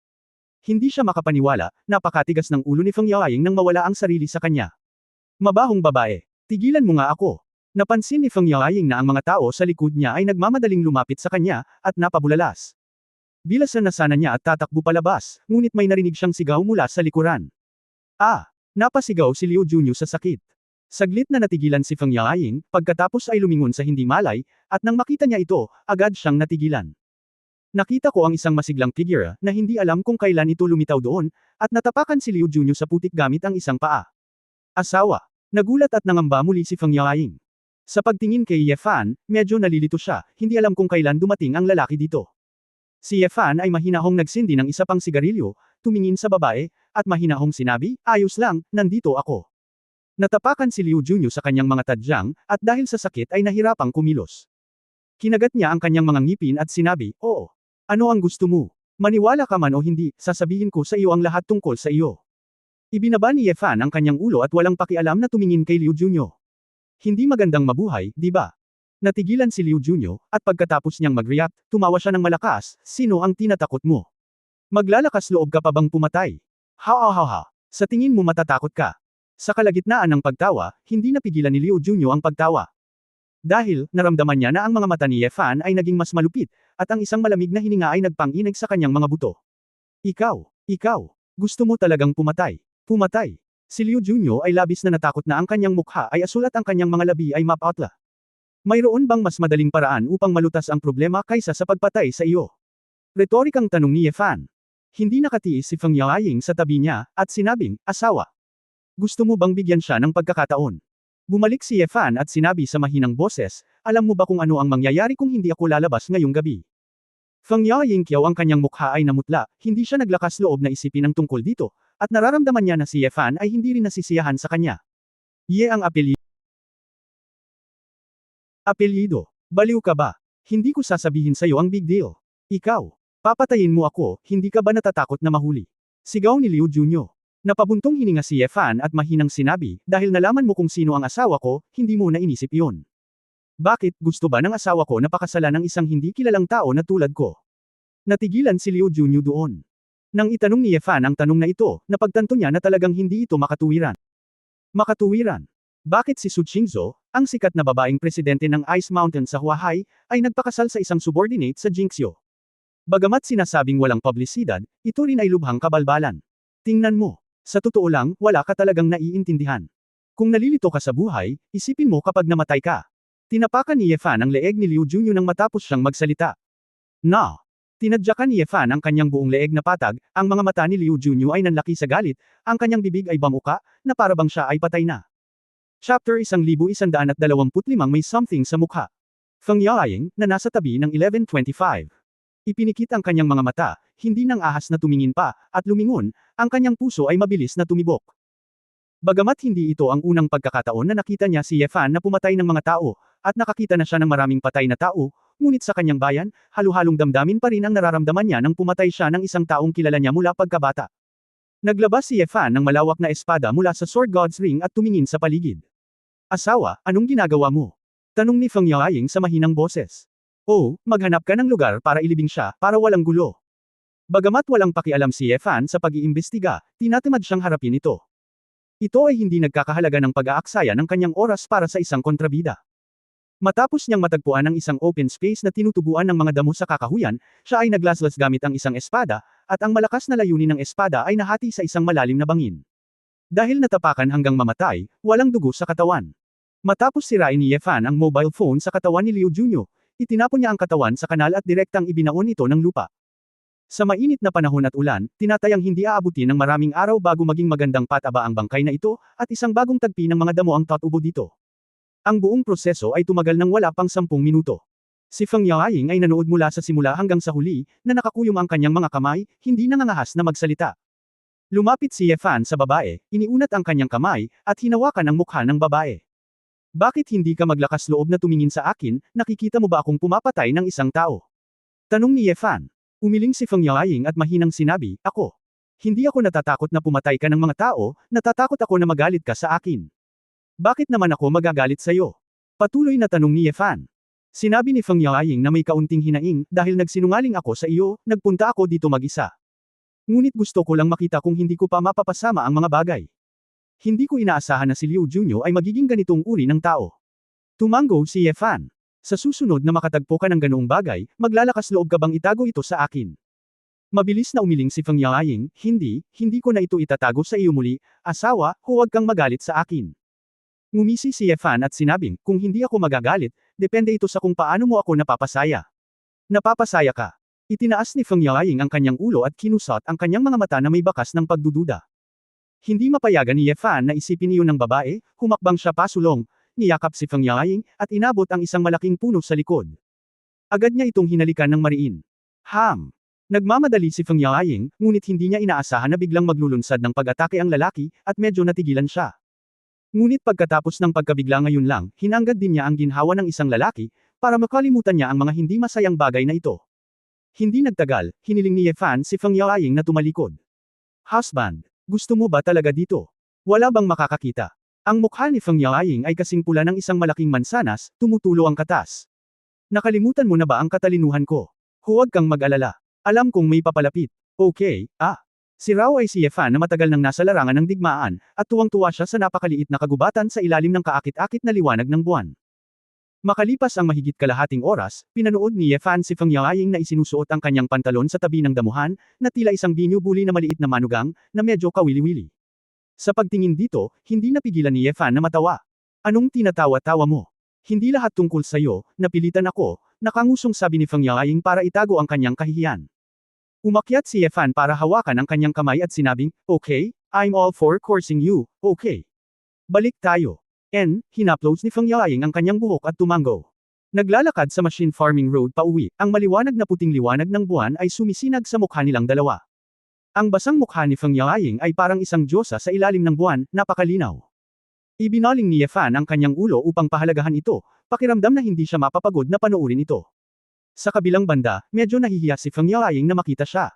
Hindi siya makapaniwala, napakatigas ng ulo ni Feng Yaoying nang mawala ang sarili sa kanya. Mabahong babae, tigilan mo nga ako. Napansin ni Feng Yaoying na ang mga tao sa likod niya ay nagmamadaling lumapit sa kanya, at napabulalas. Bilasan na sana niya at tatakbo palabas, ngunit may narinig siyang sigaw mula sa likuran. Napasigaw si Liu Junyo sa sakit. Saglit na natigilan si Feng Yaoying, pagkatapos ay lumingon sa hindi malay, at nang makita niya ito, agad siyang natigilan. Nakita ko ang isang masiglang figura, na hindi alam kung kailan ito lumitaw doon, at natapakan si Liu Junyo sa putik gamit ang isang paa. Asawa. Nagulat at nangamba muli si Feng Yaoying. Sa pagtingin kay Ye Fan, medyo nalilito siya, hindi alam kung kailan dumating ang lalaki dito. Si Ye Fan ay mahinahong nagsindi ng isa pang sigarilyo, tumingin sa babae, at mahinahong sinabi, ayos lang, nandito ako. Natapakan si Liu Junyo sa kanyang mga tadyang, at dahil sa sakit ay nahirapang kumilos. Kinagat niya ang kanyang mga ngipin at sinabi, oo. Ano ang gusto mo? Maniwala ka man o hindi, sasabihin ko sa iyo ang lahat tungkol sa iyo. Ibinaba ni Ye Fan ang kanyang ulo at walang pakialam na tumingin kay Liu Junyo. Hindi magandang mabuhay, di ba? Natigilan si Liu Junyo, at pagkatapos niyang mag-react, tumawa siya ng malakas, sino ang tinatakot mo? Maglalakas loob ka pa bang pumatay? Ha. Sa tingin mo matatakot ka? Sa kalagitnaan ng pagtawa, hindi napigilan ni Liu Junyo ang pagtawa. Dahil, naramdaman niya na ang mga mata ni Ye Fan ay naging mas malupit, at ang isang malamig na hininga ay nagpang-inig sa kanyang mga buto. Ikaw, gusto mo talagang pumatay? Pumatay. Si Liu Junyo ay labis na natakot na ang kanyang mukha ay asul at ang kanyang mga labi ay mapatla. Mayroon bang mas madaling paraan upang malutas ang problema kaysa sa pagpatay sa iyo? Retorikang tanong ni Ye Fan. Hindi nakatiis si Feng Yaoying sa tabi niya, at sinabing, asawa. Gusto mo bang bigyan siya ng pagkakataon? Bumalik si Yefan at sinabi sa mahinang boses, alam mo ba kung ano ang mangyayari kung hindi ako lalabas ngayong gabi? Feng Yingqiao ang kanyang mukha ay namutla, hindi siya naglakas loob na isipin ang tungkol dito, at nararamdaman niya na si Yefan ay hindi rin nasisiyahan sa kanya. Ye ang apelyido. Baliw ka ba? Hindi ko sasabihin sa'yo ang big deal. Ikaw, papatayin mo ako, hindi ka ba natatakot na mahuli? Sigaw ni Liu Junyo. Napabuntong hininga si Yefan at mahinang sinabi, dahil nalaman mo kung sino ang asawa ko, hindi mo na inisip iyon. Bakit, gusto ba ng asawa ko na pakasalan ng isang hindi kilalang tao na tulad ko? Natigilan si Liu Junyo doon. Nang itanong ni Yefan ang tanong na ito, napagtanto niya na talagang hindi ito makatuwiran. Makatuwiran. Bakit si Su Qingzhou, ang sikat na babaeng presidente ng Ice Mountain sa Huahai, ay nagpakasal sa isang subordinate sa Jingxiu? Bagamat sinasabing walang publisidad, ito rin ay lubhang kabalbalan. Tingnan mo. Sa totoo lang, wala ka talagang naiintindihan. Kung nalilito ka sa buhay, isipin mo kapag namatay ka. Tinapakan ni Yefan ang leeg ni Liu Junyo nang matapos siyang magsalita. Na! Tinadyakan ni Yefan ang kanyang buong leeg na patag, ang mga mata ni Liu Junyo ay nanlaki sa galit, ang kanyang bibig ay bamuka, na parabang siya ay patay na. Chapter 1125 May something sa mukha. Feng Yaoying, na nasa tabi ng 1125. Ipinikit ang kanyang mga mata, hindi nang ahas na tumingin pa, at lumingon, ang kanyang puso ay mabilis na tumibok. Bagamat hindi ito ang unang pagkakataon na nakita niya si Yefan na pumatay ng mga tao, at nakakita na siya ng maraming patay na tao, ngunit sa kanyang bayan, halu-halong damdamin pa rin ang nararamdaman niya nang pumatay siya ng isang taong kilala niya mula pagkabata. Naglabas si Yefan ng malawak na espada mula sa Sword God's Ring at tumingin sa paligid. Asawa, anong ginagawa mo? Tanong ni Feng Yaoying sa mahinang boses. Oh, maghanap ka ng lugar para ilibing siya, para walang gulo. Bagamat walang pakialam si Yefan sa pag-iimbestiga, tinatamad siyang harapin ito. Ito ay hindi nagkakahalaga ng pag-aaksaya ng kanyang oras para sa isang kontrabida. Matapos niyang matagpuan ang isang open space na tinutubuan ng mga damo sa kakahuyan, siya ay naglaslas gamit ang isang espada, at ang malakas na layunin ng espada ay nahati sa isang malalim na bangin. Dahil natapakan hanggang mamatay, walang dugo sa katawan. Matapos sirain ni Yefan ang mobile phone sa katawan ni Liu Junyo, itinapon niya ang katawan sa kanal at direktang ibinaon ito ng lupa. Sa mainit na panahon at ulan, tinatayang hindi aabutin ng maraming araw bago maging magandang pataba ang bangkay na ito, at isang bagong tagpi ng mga damo ang tatubo dito. Ang buong proseso ay tumagal ng wala pang 10 minuto. Si Feng Yaoying ay nanood mula sa simula hanggang sa huli, na nakakuyom ang kanyang mga kamay, hindi nangangahas na magsalita. Lumapit si Yefan sa babae, iniunat ang kanyang kamay, at hinawakan ang mukha ng babae. Bakit hindi ka maglakas loob na tumingin sa akin, nakikita mo ba akong pumapatay ng isang tao? Tanong ni Yefan. Umiling si Feng Yaoying at mahinang sinabi, ako. Hindi ako natatakot na pumatay ka ng mga tao, natatakot ako na magalit ka sa akin. Bakit naman ako magagalit sa'yo? Patuloy na tanong ni Yefan. Sinabi ni Feng Yaoying na may kaunting hinaing, dahil nagsinungaling ako sa iyo, nagpunta ako dito mag-isa. Ngunit gusto ko lang makita kung hindi ko pa mapapasama ang mga bagay. Hindi ko inaasahan na si Liu Junyo ay magiging ganitong uri ng tao. Tumango si Yefan. Sa susunod na makatagpo ka ng ganoong bagay, maglalakas loob ka bang itago ito sa akin? Mabilis na umiling si Feng Yaoying, hindi ko na ito itatago sa iyo muli, asawa, huwag kang magalit sa akin. Ngumisi si Yefan at sinabing, kung hindi ako magagalit, depende ito sa kung paano mo ako napapasaya. Napapasaya ka. Itinaas ni Feng Yaoying ang kanyang ulo at kinusot ang kanyang mga mata na may bakas ng pagdududa. Hindi mapayagan ni Yefan na isipin iyon ng babae, humakbang siya pasulong, niyakap si Feng Yaoying, at inabot ang isang malaking puno sa likod. Agad niya itong hinalikan ng mariin. Nagmamadali si Feng Yaoying, ngunit hindi niya inaasahan na biglang maglulunsad ng pag-atake ang lalaki, at medyo natigilan siya. Ngunit pagkatapos ng pagkabigla ngayon lang, hinanggad din niya ang ginhawa ng isang lalaki, para makalimutan niya ang mga hindi masayang bagay na ito. Hindi nagtagal, hiniling ni Yefan si Feng Yaoying na tumalikod. Husband, gusto mo ba talaga dito? Wala bang makakakita? Ang mukha ni Feng Yaoying ay kasing pula ng isang malaking mansanas, tumutulo ang katas. Nakalimutan mo na ba ang katalinuhan ko? Huwag kang mag-alala. Alam kong may papalapit. Okay. Si Rao ay si Yefan na matagal nang nasa larangan ng digmaan, at tuwang-tuwa siya sa napakaliit na kagubatan sa ilalim ng kaakit-akit na liwanag ng buwan. Makalipas ang mahigit kalahating oras, pinanood ni Yefan si Feng Yaoying na isinusuot ang kanyang pantalon sa tabi ng damuhan, na tila isang binyo-buli na maliit na manugang, na medyo kawili-wili. Sa pagtingin dito, hindi napigilan ni Yefan na matawa. Anong tinatawa-tawa mo? Hindi lahat tungkol sa'yo, napilitan ako, nakangusong sabi ni Feng Yaoying para itago ang kanyang kahihiyan. Umakyat si Yefan para hawakan ang kanyang kamay at sinabing, okay, I'm all for courting you, okay. Balik tayo. Hinaploads ni Feng Yaoying ang kanyang buhok at tumango. Naglalakad sa machine farming road pa uwi, ang maliwanag na puting liwanag ng buwan ay sumisinag sa mukha nilang dalawa. Ang basang mukha ni Feng Yaoying ay parang isang diyosa sa ilalim ng buwan, napakalinaw. Ibinaling ni Ye Fan ang kanyang ulo upang pahalagahan ito, pakiramdam na hindi siya mapapagod na panoorin ito. Sa kabilang banda, medyo nahihiya si Feng Yaoying na makita siya.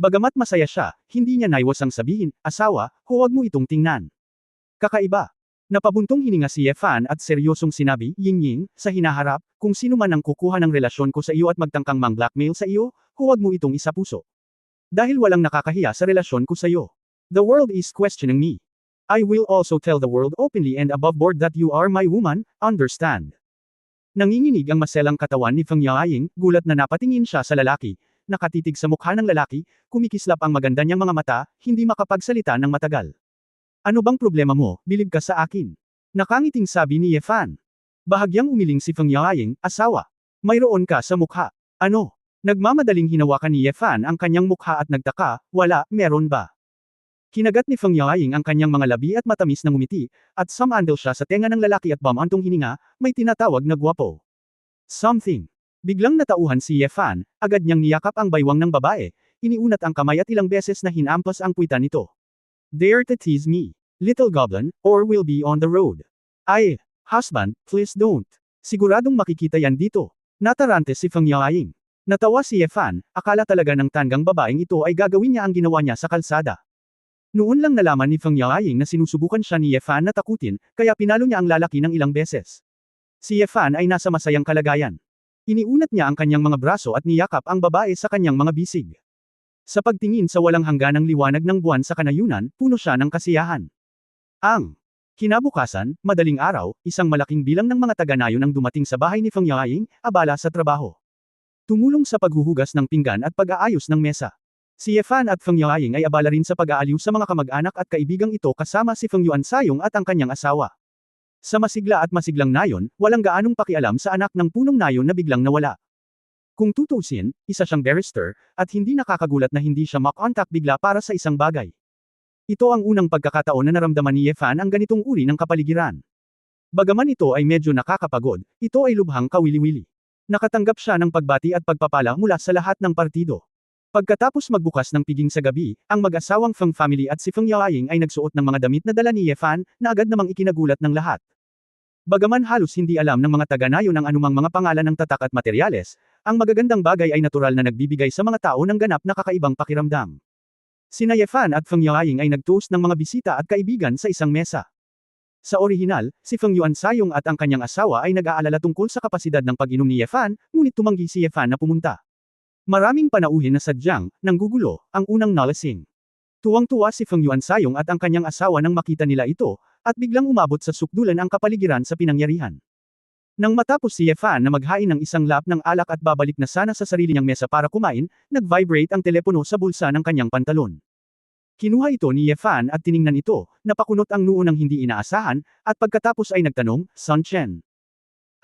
Bagamat masaya siya, hindi niya naiwasang sabihin, asawa, huwag mo itong tingnan. Kakaiba. Napabuntong hininga si Ye Fan at seryosong sinabi, Yingying, sa hinaharap, kung sino man ang kukuha ng relasyon ko sa iyo at magtangkang mang-blackmail sa iyo, huwag mo itong isapuso. Dahil walang nakakahiya sa relasyon ko sa iyo. The world is questioning me. I will also tell the world openly and above board that you are my woman, understand? Nanginginig ang maselang katawan ni Feng Yaoying, gulat na napatingin siya sa lalaki, nakatitig sa mukha ng lalaki, kumikislap ang maganda niyang mga mata, hindi makapagsalita ng matagal. Ano bang problema mo, bilib ka sa akin? Nakangiting sabi ni Ye Fan. Bahagyang umiling si Feng Yaoying, asawa. Mayroon ka sa mukha. Ano? Nagmamadaling hinawakan ni Ye Fan ang kanyang mukha at nagtaka, wala, meron ba? Kinagat ni Feng Yaoying ang kanyang mga labi at matamis na ngumiti, at sumandal siya sa tenga ng lalaki at bamantong hininga, may tinatawag na gwapo. Something. Biglang natauhan si Ye Fan, agad niyang niyakap ang baywang ng babae, iniunat ang kamay at ilang beses na hinampas ang puwitan nito. Dare to tease me, little goblin, or we'll be on the road. Ay, husband, please don't. Siguradong makikita yan dito. Natarante si Feng Yaoying. Natawa si Ye Fan, akala talaga ng tanggang babaeng ito ay gagawin niya ang ginawa niya sa kalsada. Noon lang nalaman ni Feng Yaoying na sinusubukan siya ni Ye Fan na takutin, kaya pinalo niya ang lalaki ng ilang beses. Si Ye Fan ay nasa masayang kalagayan. Iniunat niya ang kanyang mga braso at niyakap ang babae sa kanyang mga bisig. Sa pagtingin sa walang hangganang liwanag ng buwan sa kanayunan, puno siya ng kasiyahan. Kinabukasan, madaling araw, isang malaking bilang ng mga taga-nayon ang dumating sa bahay ni Feng Yaoying, abala sa trabaho. Tumulong sa paghuhugas ng pinggan at pag-aayos ng mesa. Si Ye Fan at Feng Yaoying ay abala rin sa pag-aaliw sa mga kamag-anak at kaibigang ito kasama si Feng Yuansayong at ang kanyang asawa. Sa masigla at masiglang nayon, walang gaanong pakialam sa anak ng punong nayon na biglang nawala. Kung tutuusin, isa siyang barrister, at hindi nakakagulat na hindi siya makontak bigla para sa isang bagay. Ito ang unang pagkakataon na naramdaman ni Ye Fan ang ganitong uri ng kapaligiran. Bagaman ito ay medyo nakakapagod, ito ay lubhang kawili-wili. Nakatanggap siya ng pagbati at pagpapala mula sa lahat ng partido. Pagkatapos magbukas ng piging sa gabi, ang mag-asawang Feng family at si Feng Yaoying ay nagsuot ng mga damit na dala ni Ye Fan, na agad namang ikinagulat ng lahat. Bagaman halos hindi alam ng mga taga-nayon ang anumang mga pangalan ng tatak at materyales, ang magagandang bagay ay natural na nagbibigay sa mga tao ng ganap na kakaibang pakiramdam. Sina Ye Fan at Feng Yaoying ay nagtoast ng mga bisita at kaibigan sa isang mesa. Sa orihinal, si Feng Yuansayong at ang kanyang asawa ay nag-aalala tungkol sa kapasidad ng pag-inom ni Ye Fan, ngunit tumanggi si Ye Fan na pumunta. Maraming panauhin na sadyang, nanggugulo, ang unang nalasing. Tuwang-tuwa si Feng Yuansayong at ang kanyang asawa nang makita nila ito, at biglang umabot sa sukdulan ang kapaligiran sa pinangyarihan. Nang matapos si Ye Fan na maghain ng isang lap ng alak at babalik na sana sa sarili niyang mesa para kumain, nag-vibrate ang telepono sa bulsa ng kanyang pantalon. Kinuha ito ni Ye Fan at tiningnan ito, napakunot ang noo ng hindi inaasahan, at pagkatapos ay nagtanong, Sun Chen.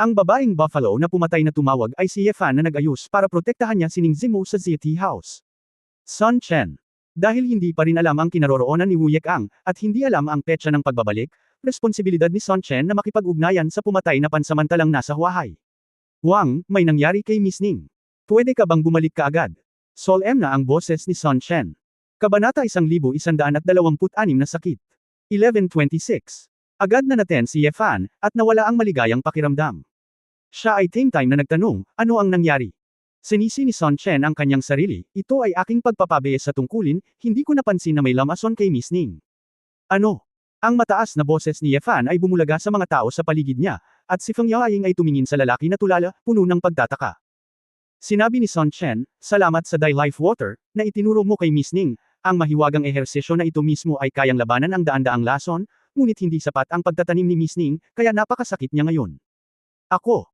Ang babaeng buffalo na pumatay na tumawag ay si Ye Fan na nag-ayos para protektahan niya si Ning Zimu sa ZT House. Sun Chen. Dahil hindi pa rin alam ang kinaroroonan ni Wu Yekang, at hindi alam ang petsa ng pagbabalik, responsibilidad ni Sun Chen na makipag-ugnayan sa pumatay na pansamantalang nasa Huahay. Wang, may nangyari kay Miss Ning. Pwede ka bang bumalik kaagad? Sol-em na ang boses ni Sun Chen. Kabanata 1126 na sakit. 1126. Agad na naten si Ye Fan, at nawala ang maligayang pakiramdam. Siya ay time na nagtanong, ano ang nangyari? Sinisi ni Sun Chen ang kanyang sarili, ito ay aking pagpapabees sa tungkulin, hindi ko napansin na may lamason kay Miss Ning. Ano? Ang mataas na boses ni Ye Fan ay bumulaga sa mga tao sa paligid niya, at si Feng Yaoying ay tumingin sa lalaki na tulala, puno ng pagtataka. Sinabi ni Sun Chen, salamat sa Dai Life Water, na itinuro mo kay Miss Ning, ang mahiwagang ehersisyo na ito mismo ay kayang labanan ang daan-daang lason, ngunit hindi sapat ang pagtatanim ni Miss Ning, kaya napakasakit niya ngayon. Ako.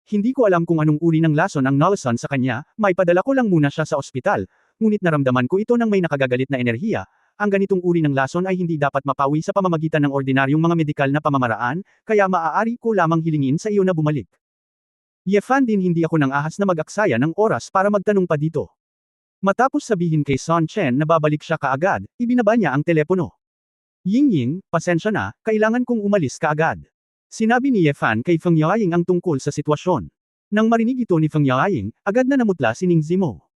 Hindi ko alam kung anong uri ng lason ang nalason sa kanya, may padala ko lang muna siya sa ospital, ngunit naramdaman ko ito nang may nakagagalit na enerhiya, ang ganitong uri ng lason ay hindi dapat mapawi sa pamamagitan ng ordinaryong mga medikal na pamamaraan, kaya maaari ko lamang hilingin sa iyo na bumalik. Ye Fan din hindi ako nang ahas na mag-aksaya ng oras para magtanong pa dito. Matapos sabihin kay Sun Chen na babalik siya kaagad, ibinaba niya ang telepono. Yingying, pasensya na, kailangan kong umalis kaagad. Sinabi ni Ye Fan kay Feng Yaoying ang tungkol sa sitwasyon. Nang marinig ito ni Feng Yaoying, agad na namutla si Ning Zimo.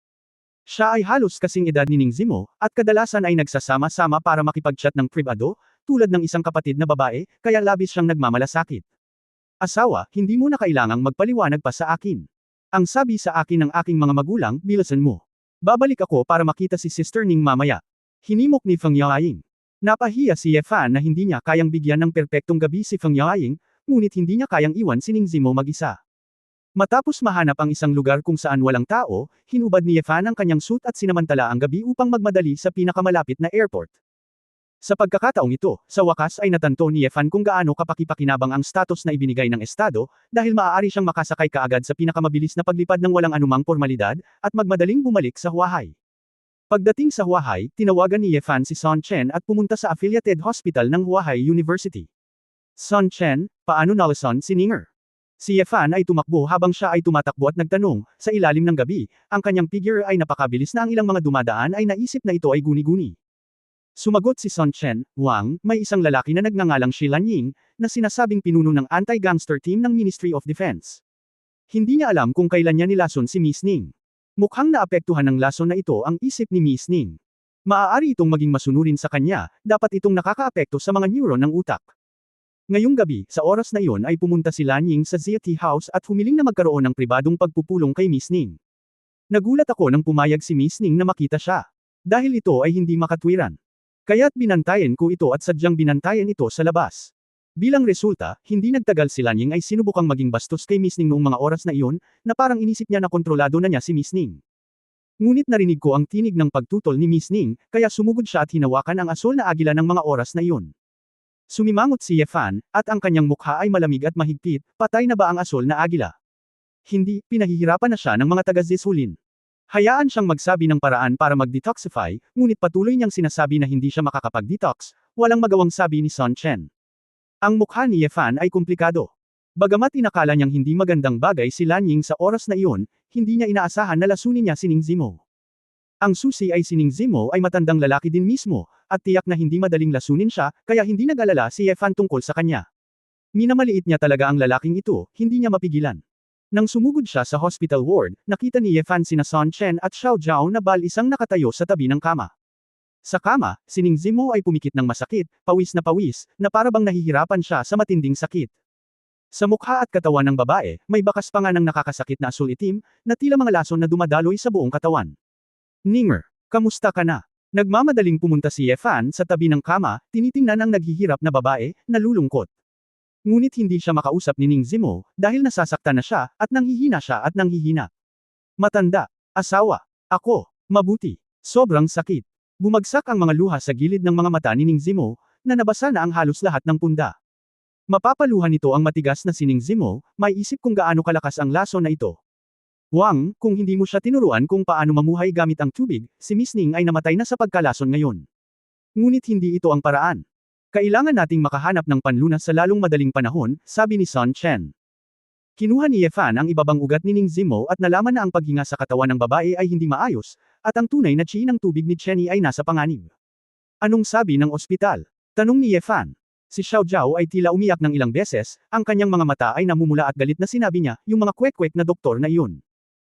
Siya ay halos kasing edad ni Ning Zimo, at kadalasan ay nagsasama-sama para makipag-chat ng pribado, tulad ng isang kapatid na babae, kaya labis siyang nagmamalasakit. Asawa, hindi mo na kailangang magpaliwanag pa sa akin. Ang sabi sa akin ng aking mga magulang, bilisan mo. Babalik ako para makita si Sister Ning mamaya. Hinimok ni Feng Yaoying. Napahiya si Ye Fan na hindi niya kayang bigyan ng perpektong gabi si Feng Yaoying, ngunit hindi niya kayang iwan si Ning Zimo mag-isa. Matapos mahanap ang isang lugar kung saan walang tao, hinubad ni Ye Fan ang kanyang suit at sinamantala ang gabi upang magmadali sa pinakamalapit na airport. Sa pagkakataong ito, sa wakas ay natanto ni Ye Fan kung gaano kapakipakinabang ang status na ibinigay ng estado, dahil maaari siyang makasakay kaagad sa pinakamabilis na paglipad ng walang anumang formalidad, at magmadaling bumalik sa Huahai. Pagdating sa Huahai, tinawagan ni Ye Fan si Son Chen at pumunta sa affiliated hospital ng Huahai University. Son Chen, paano nalason si Ninger? Si Ye Fan ay tumakbo habang siya ay tumatakbo at nagtanong, sa ilalim ng gabi, ang kanyang figure ay napakabilis na ang ilang mga dumadaan ay naisip na ito ay guni-guni. Sumagot si Son Chen, Wang, may isang lalaki na nagngangalang Shi Lanying, na sinasabing pinuno ng anti-gangster team ng Ministry of Defense. Hindi niya alam kung kailan niya nilason si Miss Ning. Mukhang naapektuhan ng lason na ito ang isip ni Miss Ning. Maaari itong maging masunurin sa kanya, dapat itong nakakaapekto sa mga neuron ng utak. Ngayong gabi, sa oras na iyon ay pumunta si Lanying sa Zia Tea House at humiling na magkaroon ng pribadong pagpupulong kay Miss Ning. Nagulat ako nang pumayag si Miss Ning na makita siya. Dahil ito ay hindi makatwiran. Kaya't binantayan ko ito at sadyang binantayan ito sa labas. Bilang resulta, hindi nagtagal si Lanying ay sinubukang maging bastos kay Miss Ning noong mga oras na iyon, na parang inisip niya na kontrolado na niya si Miss Ning. Ngunit narinig ko ang tinig ng pagtutol ni Miss Ning, kaya sumugod siya at hinawakan ang asul na agila ng mga oras na iyon. Sumimangot si Ye Fan, at ang kanyang mukha ay malamig at mahigpit, patay na ba ang asul na agila? Hindi, pinahihirapan na siya ng mga taga-Zisulin. Hayaan siyang magsabi ng paraan para mag-detoxify, ngunit patuloy niyang sinasabi na hindi siya makakapag-detox, walang magawang sabi ni Son Chen. Ang mukha ni Ye Fan ay komplikado. Bagamat inakala niyang hindi magandang bagay si Lanying sa oras na iyon, hindi niya inaasahan na lasunin niya si Ning Zimo. Ang susi ay si Ning Zimo ay matandang lalaki din mismo, at tiyak na hindi madaling lasunin siya, kaya hindi nag-alala si Ye Fan tungkol sa kanya. Minamaliit niya talaga ang lalaking ito, hindi niya mapigilan. Nang sumugod siya sa hospital ward, nakita ni Ye Fan sina Son Chen at Xiao Zhao na isang nakatayo sa tabi ng kama. Sa kama, si Ning Zimo ay pumikit ng masakit, pawis na para bang nahihirapan siya sa matinding sakit. Sa mukha at katawan ng babae, may bakas pa nga ng nakakasakit na asul itim, na tila mga lason na dumadaloy sa buong katawan. Ninger, kamusta ka na? Nagmamadaling pumunta si Ye Fan sa tabi ng kama, tinitingnan ang naghihirap na babae, nalulungkot. Ngunit hindi siya makausap ni Ning Zimo, dahil nasasaktan na siya, at nanghihina siya at nanghihina. Matanda, asawa, ako, mabuti, sobrang sakit. Bumagsak ang mga luha sa gilid ng mga mata ni Ning Zimo, na nabasa na ang halos lahat ng punda. Mapapaluhan nito ang matigas na si Ning Zimo, may isip kung gaano kalakas ang lason na ito. Wang, kung hindi mo siya tinuruan kung paano mamuhay gamit ang tubig, si Miss Ning ay namatay na sa pagkalason ngayon. Ngunit hindi ito ang paraan. Kailangan nating makahanap ng panlunas sa lalong madaling panahon, sabi ni Son Chen. Kinuha ni Ye Fan ang ibabang ugat ni Ning Zimo at nalaman na ang paghinga sa katawan ng babae ay hindi maayos, at ang tunay na chi ng tubig ni Chenny ay nasa panganib. Anong sabi ng ospital? Tanong ni Ye Fan. Si Xiao Zhao ay tila umiyak ng ilang beses, ang kanyang mga mata ay namumula at galit na sinabi niya, yung mga kwek-kwek na doktor na iyon.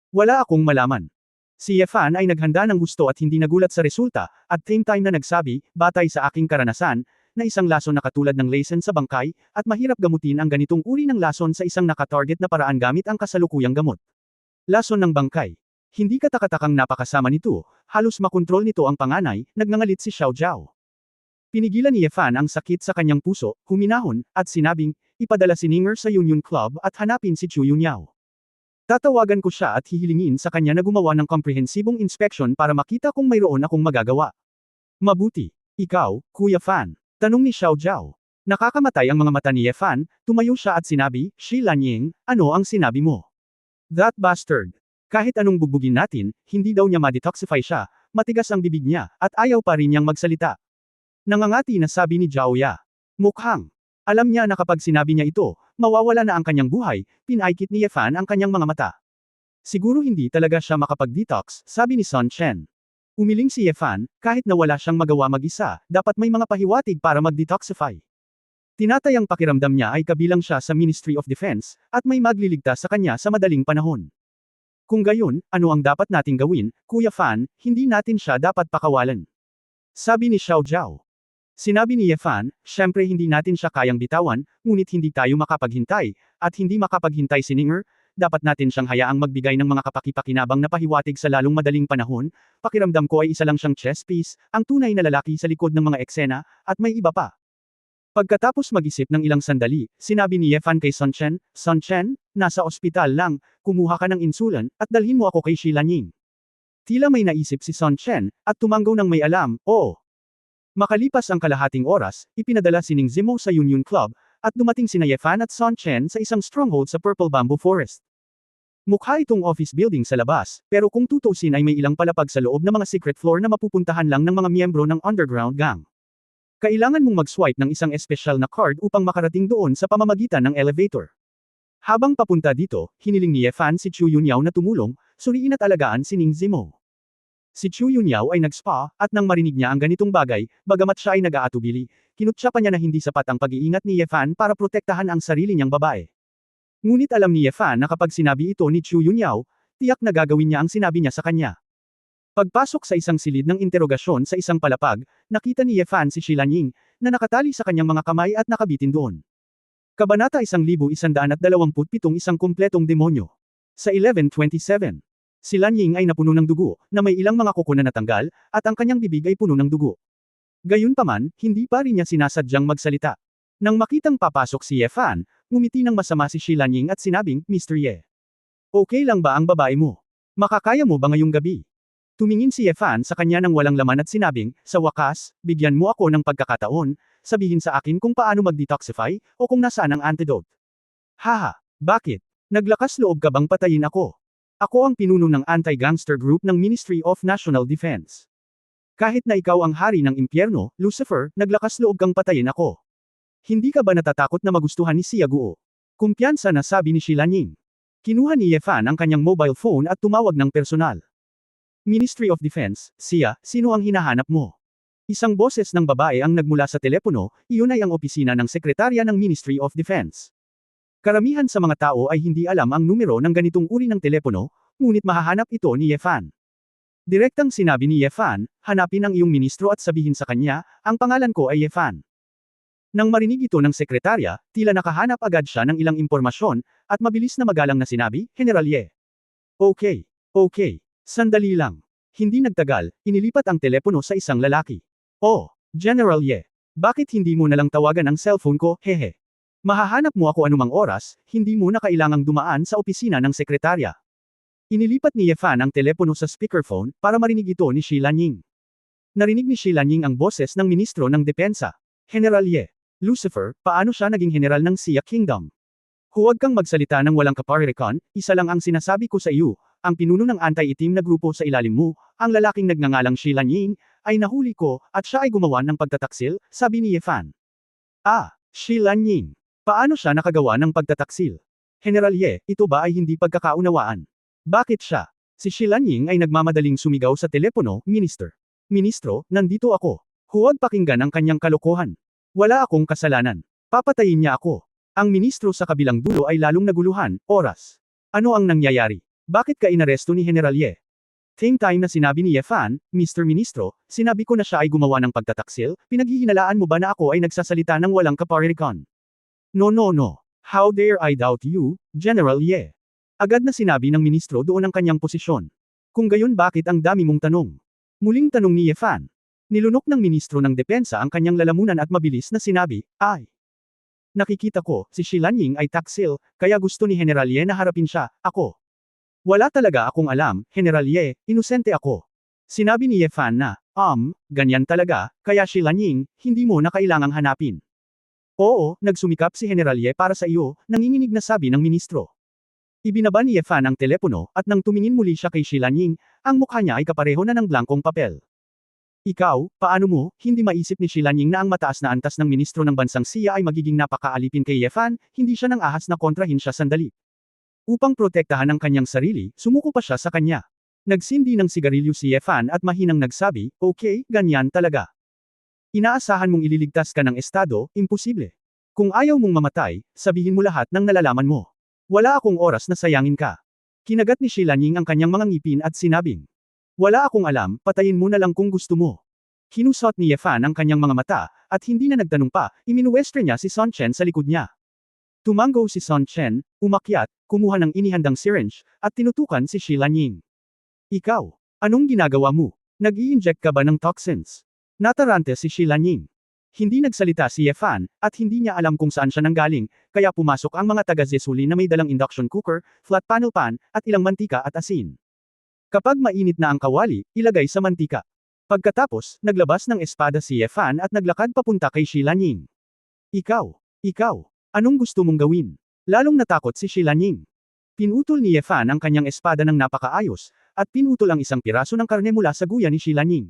Wala akong malaman. Si Ye Fan ay naghanda ng gusto at hindi nagulat sa resulta, at same time na nagsabi, batay sa aking karanasan, na isang lason na katulad ng lason sa bangkay, at mahirap gamutin ang ganitong uri ng lason sa isang nakatarget na paraan gamit ang kasalukuyang gamot. Lason ng bangkay. Hindi katakatakang napakasama nito, halos makontrol nito ang panganay, nagngangalit si Xiao Zhao. Pinigilan ni Ye Fan ang sakit sa kanyang puso, huminahon, at sinabing, ipadala si Ninger sa Union Club at hanapin si Chu Yunyao. Tatawagan ko siya at hihilingin sa kanya na gumawa ng komprehensibong inspeksyon para makita kung mayroon akong magagawa. Mabuti. Ikaw, Kuya Fan. Tanong ni Xiao Zhao. Nakakamatay ang mga mata ni Ye Fan, tumayo siya at sinabi, Shi Lanying, ano ang sinabi mo? That bastard. Kahit anong bugbugin natin, hindi daw niya ma-detoxify siya, matigas ang bibig niya, at ayaw pa rin niyang magsalita. Nangangati na sabi ni Zhao Ya. Mukhang. Alam niya na kapag sinabi niya ito, mawawala na ang kanyang buhay, pinaikit ni Ye Fan ang kanyang mga mata. Siguro hindi talaga siya makapag-detox, sabi ni Son Chen. Umiling si Ye Fan, kahit na wala siyang magawa mag-isa, dapat may mga pahiwatig para mag-detoxify. Tinatayang pakiramdam niya ay kabilang siya sa Ministry of Defense, at may magliligtas sa kanya sa madaling panahon. Kung gayon, ano ang dapat nating gawin, Kuya Fan, hindi natin siya dapat pakawalan. Sabi ni Xiao Zhao. Sinabi ni Ye Fan, syempre hindi natin siya kayang bitawan, ngunit hindi tayo makapaghintay, at hindi makapaghintay si Ninger, dapat natin siyang hayaang magbigay ng mga kapaki-pakinabang na pahiwatig sa lalong madaling panahon, pakiramdam ko ay isa lang siyang chess piece, ang tunay na lalaki sa likod ng mga eksena, at may iba pa. Pagkatapos mag-isip ng ilang sandali, sinabi ni Ye Fan kay Sun Chen, nasa ospital lang, kumuha ka ng insulin, at dalhin mo ako kay Shi Lanying. Tila may naisip si Sun Chen, at tumanggaw ng may alam, oo. Makalipas ang kalahating oras, ipinadala si Ning Zimo sa Union Club, at dumating sina Ye Fan at Sun Chen sa isang stronghold sa Purple Bamboo Forest. Mukha itong office building sa labas, pero kung tutuusin ay may ilang palapag sa loob na mga secret floor na mapupuntahan lang ng mga miyembro ng underground gang. Kailangan mong mag-swipe ng isang espesyal na card upang makarating doon sa pamamagitan ng elevator. Habang papunta dito, hiniling ni Ye Fan si Chu Yunyao na tumulong, suriin at alagaan si Ning Zimo. Si Chu Yunyao ay nag-spa, at nang marinig niya ang ganitong bagay, bagamat siya ay nag-aatubili, kinutya pa niya na hindi sapat ang pag-iingat ni Ye Fan para protektahan ang sarili niyang babae. Ngunit alam ni Ye Fan na kapag sinabi ito ni Chu Yunyao, tiyak na gagawin niya ang sinabi niya sa kanya. Pagpasok sa isang silid ng interogasyon sa isang palapag, nakita ni Ye Fan si Shi Lanying, na nakatali sa kanyang mga kamay at nakabitin doon. Kabanata 1127 Isang kumpletong demonyo. Sa 1127. Si Lanying ay napuno ng dugo, na may ilang mga kuko na natanggal, at ang kanyang bibig ay puno ng dugo. Gayunpaman, hindi pa rin niya sinasadyang magsalita. Nang makitang papasok si Ye Fan, ngumiti ng masama si Shi Lanying at sinabing, Mr. Ye. Okay lang ba ang babae mo? Makakaya mo ba ngayong gabi? Tumingin si Ye Fan sa kanya ng walang laman at sinabing, sa wakas, bigyan mo ako ng pagkakataon, sabihin sa akin kung paano mag-detoxify, o kung nasaan ang antidote. Haha, bakit? Naglakas loob ka bang patayin ako? Ako ang pinuno ng anti-gangster group ng Ministry of National Defense. Kahit na ikaw ang hari ng impyerno, Lucifer, naglakas loob kang patayin ako. Hindi ka ba natatakot na magustuhan ni Xia Guo? Kumpiyansa na sabi ni Shi Lanying. Kinuha ni Ye Fan ang kanyang mobile phone at tumawag ng personal. Ministry of Defense, Xia, sino ang hinahanap mo? Isang boses ng babae ang nagmula sa telepono, iyon ay ang opisina ng sekretarya ng Ministry of Defense. Karamihan sa mga tao ay hindi alam ang numero ng ganitong uri ng telepono, ngunit mahahanap ito ni Ye Fan. Direktang sinabi ni Ye Fan, hanapin ang iyong ministro at sabihin sa kanya, ang pangalan ko ay Ye Fan. Nang marinig ito ng sekretarya, tila nakahanap agad siya ng ilang impormasyon, at mabilis na magalang na sinabi, General Ye. Okay. Sandali lang. Hindi nagtagal, inilipat ang telepono sa isang lalaki. Oh, General Ye. Bakit hindi mo nalang tawagan ang cellphone ko, hehe? Mahahanap mo ako anumang oras, hindi mo na kailangang dumaan sa opisina ng sekretarya. Inilipat ni Ye Fan ang telepono sa speakerphone, para marinig ito ni Shi Lanying. Narinig ni Shi Lanying ang boses ng ministro ng depensa. General Ye. Lucifer, paano siya naging general ng Xia Kingdom? Huwag kang magsalita ng walang kaparirikan, isa lang ang sinasabi ko sa iyo, ang pinuno ng anti-itim na grupo sa ilalim mo, ang lalaking nagngangalang Shi Lanying, ay nahuli ko, at siya ay gumawa ng pagtataksil, sabi ni Ye Fan. Ah, Shi Lanying. Paano siya nakagawa ng pagtataksil? General Ye, ito ba ay hindi pagkakaunawaan? Bakit siya? Si Shi Lanying ay nagmamadaling sumigaw sa telepono, Ministro, nandito ako. Huwag pakinggan ang kanyang kalokohan. Wala akong kasalanan. Papatayin niya ako. Ang ministro sa kabilang dulo ay lalong naguluhan, oras. Ano ang nangyayari? Bakit ka inaresto ni General Ye? Same time na sinabi ni Ye Fan, Mr. Ministro, sinabi ko na siya ay gumawa ng pagtataksil, pinaghihinalaan mo ba na ako ay nagsasalita ng walang kaparirikan? No. How dare I doubt you, General Ye? Agad na sinabi ng ministro doon ang kanyang posisyon. Kung gayon bakit ang dami mong tanong? Muling tanong ni Ye Fan. Nilunok ng ministro ng depensa ang kanyang lalamunan at mabilis na sinabi, ay. Nakikita ko, si Shi Lanying ay taksil, kaya gusto ni General Ye na harapin siya, ako. Wala talaga akong alam, General Ye, inosente ako. Sinabi ni Ye Fan na, ganyan talaga, kaya Shi Lanying, hindi mo na kailangang hanapin. Oo, nagsumikap si General Ye para sa iyo, nanginginig na sabi ng ministro. Ibinaba ni Ye Fan ang telepono, at nang tumingin muli siya kay Shi Lanying, ang mukha niya ay kapareho na ng blankong papel. Ikaw, paano mo, hindi maisip ni Shi Lanying na ang mataas na antas ng ministro ng bansang Xia ay magiging napakaalipin kay Ye Fan, hindi siya nang ahas na kontrahin siya sandali. Upang protektahan ang kanyang sarili, sumuko pa siya sa kanya. Nagsindi ng sigarilyo si Ye Fan at mahinang nagsabi, okay, ganyan talaga. Inaasahan mong ililigtas ka ng estado, imposible. Kung ayaw mong mamatay, sabihin mo lahat ng nalalaman mo. Wala akong oras na sayangin ka. Kinagat ni Shilaning ang kanyang mga ngipin at sinabing, wala akong alam, patayin mo na lang kung gusto mo. Kinusot ni Ye Fan ang kanyang mga mata, at hindi na nagtanong pa, iminuwestro niya si Sun Chen sa likod niya. Tumango si Sun Chen, umakyat, kumuha ng inihandang syringe, at tinutukan si Shilaning. Ikaw, anong ginagawa mo? Nag-i-inject ka ba ng toxins? Natarante si Shilaning. Hindi nagsalita si Ye Fan, at hindi niya alam kung saan siya nanggaling, kaya pumasok ang mga taga-zesuli na may dalang induction cooker, flat panel pan, at ilang mantika at asin. Kapag mainit na ang kawali, ilagay sa mantika. Pagkatapos, naglabas ng espada si Ye Fan at naglakad papunta kay Shilaning. Ikaw, anong gusto mong gawin? Lalong natakot si Shilaning. Pinutol ni Ye Fan ang kanyang espada ng napakaayos, at pinutol ang isang piraso ng karne mula sa guya ni Shilaning.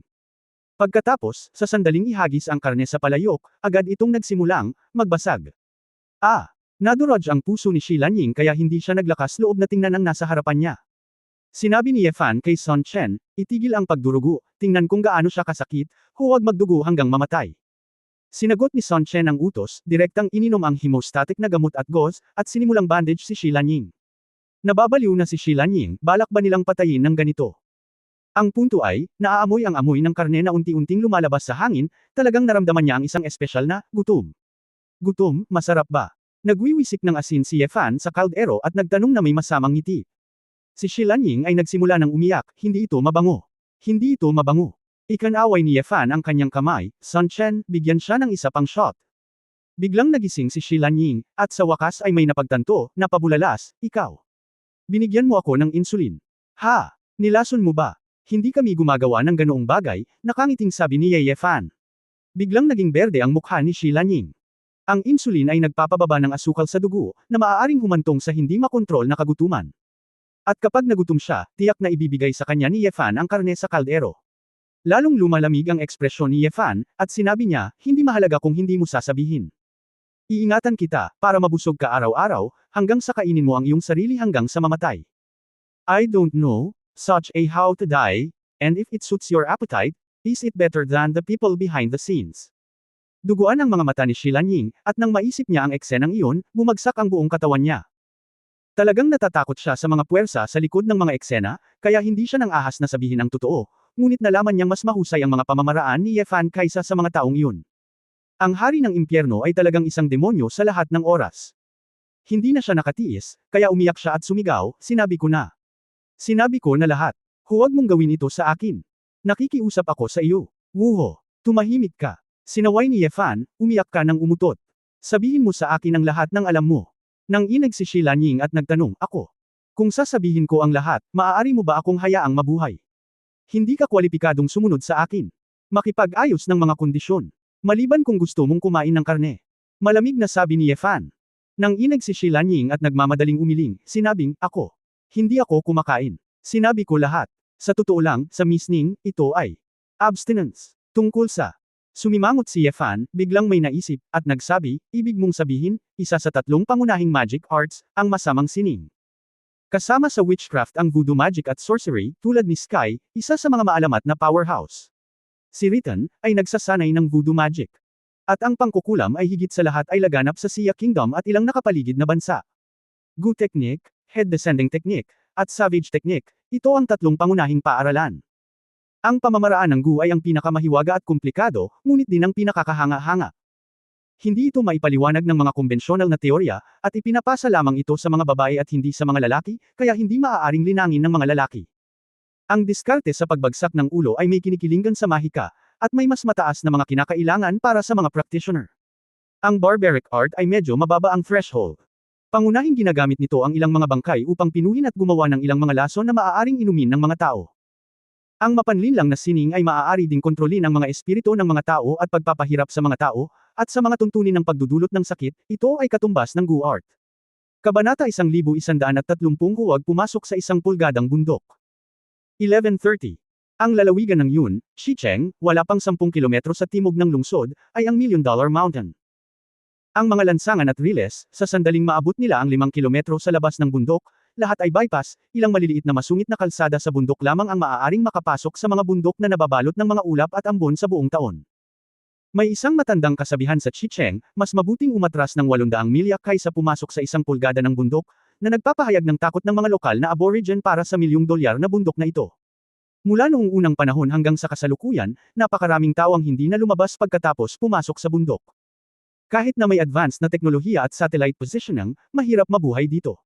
Pagkatapos, sa sandaling ihagis ang karne sa palayok, agad itong nagsimulang magbasag. Nadurog ang puso ni Shilaning kaya hindi siya naglakas loob na tingnan ang nasa harapan niya. Sinabi ni Ye Fan kay Sun Chen, itigil ang pagdurugo, tingnan kung gaano siya kasakit, huwag magdugo hanggang mamatay. Sinagot ni Sun Chen ang utos, direktang ininom ang hemostatic na gamot at gauze, at sinimulang bandage si Shilaning. Nababaliw na si Shilaning, balak ba nilang patayin ng ganito? Ang punto ay, naaamoy ang amoy ng karne na unti-unting lumalabas sa hangin, talagang naramdaman niya ang isang espesyal na gutom. Gutom, masarap ba? Nagwiwisik ng asin si Ye Fan sa kaldero at nagtanong na may masamang ngiti. Si Shilaning ay nagsimula ng umiyak, hindi ito mabango. Hindi ito mabango. Ikanaway ni Ye Fan ang kanyang kamay, Sun Chen, bigyan siya ng isa pang shot. Biglang nagising si Shilaning, at sa wakas ay may napagtanto, na pabulalas, ikaw. Binigyan mo ako ng insulin. Nilason mo ba? Hindi kami gumagawa ng ganoong bagay, nakangiting sabi ni Ye Fan. Biglang naging berde ang mukha ni Shilaning. Ang insulin ay nagpapababa ng asukal sa dugo, na maaaring humantong sa hindi makontrol na kagutuman. At kapag nagutom siya, tiyak na ibibigay sa kanya ni Ye Fan ang karne sa kaldero. Lalong lumalamig ang ekspresyon ni Ye Fan, at sinabi niya, hindi mahalaga kung hindi mo sasabihin. Iingatan kita, para mabusog ka araw-araw, hanggang sa kainin mo ang iyong sarili hanggang sa mamatay. I don't know, such a how to die, and if it suits your appetite, is it better than the people behind the scenes? Duguan ang mga mata ni Shilaning, at nang maisip niya ang eksenang iyon, bumagsak ang buong katawan niya. Talagang natatakot siya sa mga puwersa sa likod ng mga eksena, kaya hindi siya nang ahas na sabihin ang totoo, ngunit nalaman niyang mas mahusay ang mga pamamaraan ni Ye Fan kaysa sa mga taong iyon. Ang hari ng impyerno ay talagang isang demonyo sa lahat ng oras. Hindi na siya nakatiis, kaya umiyak siya at sumigaw, sinabi ko na. Sinabi ko na lahat. Huwag mong gawin ito sa akin. Nakikiusap ako sa iyo. Wuho. Tumahimik ka. Sinaway ni Ye Fan, umiyak ka ng umutot. Sabihin mo sa akin ang lahat ng alam mo. Nang inag si Shilaning at nagtanong, ako. Kung sasabihin ko ang lahat, maaari mo ba akong hayaang mabuhay? Hindi ka kwalipikadong sumunod sa akin. Makipag-ayos ng mga kondisyon. Maliban kung gusto mong kumain ng karne. Malamig na sabi ni Ye Fan. Nang inag si Shilaning at nagmamadaling umiling, sinabing, ako. Hindi ako kumakain. Sinabi ko lahat. Sa totoo lang, sa misning, ito ay abstinence. Tungkol sa sumimangot si Ye Fan, biglang may naisip, at nagsabi, ibig mong sabihin, isa sa 3 pangunahing magic arts, ang masamang sining. Kasama sa witchcraft ang voodoo magic at sorcery, tulad ni Sky, isa sa mga maalamat na powerhouse. Si Riton, ay nagsasanay ng voodoo magic. At ang pangkukulam ay higit sa lahat ay laganap sa Sia Kingdom at ilang nakapaligid na bansa. Gu technique, head descending technique, at savage technique, ito ang 3 pangunahing paaralan. Ang pamamaraan ng Gu ay ang pinakamahiwaga at komplikado, ngunit din ang pinakakahanga-hanga. Hindi ito maipaliwanag ng mga kumbensyonal na teorya, at ipinapasa lamang ito sa mga babae at hindi sa mga lalaki, kaya hindi maaaring linangin ng mga lalaki. Ang diskarte sa pagbagsak ng ulo ay may kinikilingan sa mahika, at may mas mataas na mga kinakailangan para sa mga practitioner. Ang barbaric art ay medyo mababa ang threshold. Pangunahing ginagamit nito ang ilang mga bangkay upang pinuhin at gumawa ng ilang mga lason na maaaring inumin ng mga tao. Ang mapanlinlang na sining ay maaari ding kontrolin ang mga espiritu ng mga tao at pagpapahirap sa mga tao, at sa mga tuntunin ng pagdudulot ng sakit, ito ay katumbas ng Gu art. Kabanata 1130 Huwag pumasok sa 1 pulgadang bundok. 1130. Ang lalawigan ng Yun, Xicheng, wala pang 10 kilometro sa timog ng lungsod, ay ang $1 Million Mountain. Ang mga lansangan at riles, sa sandaling maabot nila ang 5 kilometro sa labas ng bundok, lahat ay bypass, ilang maliliit na masungit na kalsada sa bundok lamang ang maaaring makapasok sa mga bundok na nababalot ng mga ulap at ambon sa buong taon. May isang matandang kasabihan sa Chicheng, mas mabuting umatras ng 800 milya kaysa pumasok sa 1 pulgada ng bundok, na nagpapahayag ng takot ng mga lokal na aborigine para sa $1,000,000 na bundok na ito. Mula noong unang panahon hanggang sa kasalukuyan, napakaraming tao ang hindi na lumabas pagkatapos pumasok sa bundok. Kahit na may advanced na teknolohiya at satellite positioning, mahirap mabuhay dito.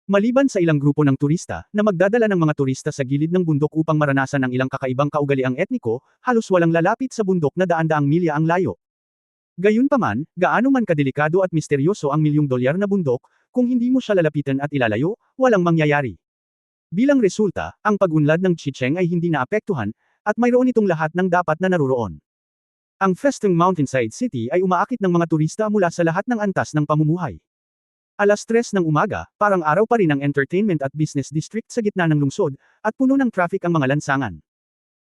Maliban sa ilang grupo ng turista, na magdadala ng mga turista sa gilid ng bundok upang maranasan ang ilang kakaibang kaugaliang etniko, halos walang lalapit sa bundok na daan-daang milya ang layo. Gayunpaman, gaano man kadelikado at misteryoso ang $1,000,000 na bundok, kung hindi mo siya lalapitan at ilalayo, walang mangyayari. Bilang resulta, ang pag-unlad ng Chicheng ay hindi naapektuhan, at mayroon itong lahat ng dapat na naruroon. Ang Festung Mountainside City ay umaakit ng mga turista mula sa lahat ng antas ng pamumuhay. 3:00 ng umaga, parang araw pa rin ang entertainment at business district sa gitna ng lungsod, at puno ng traffic ang mga lansangan.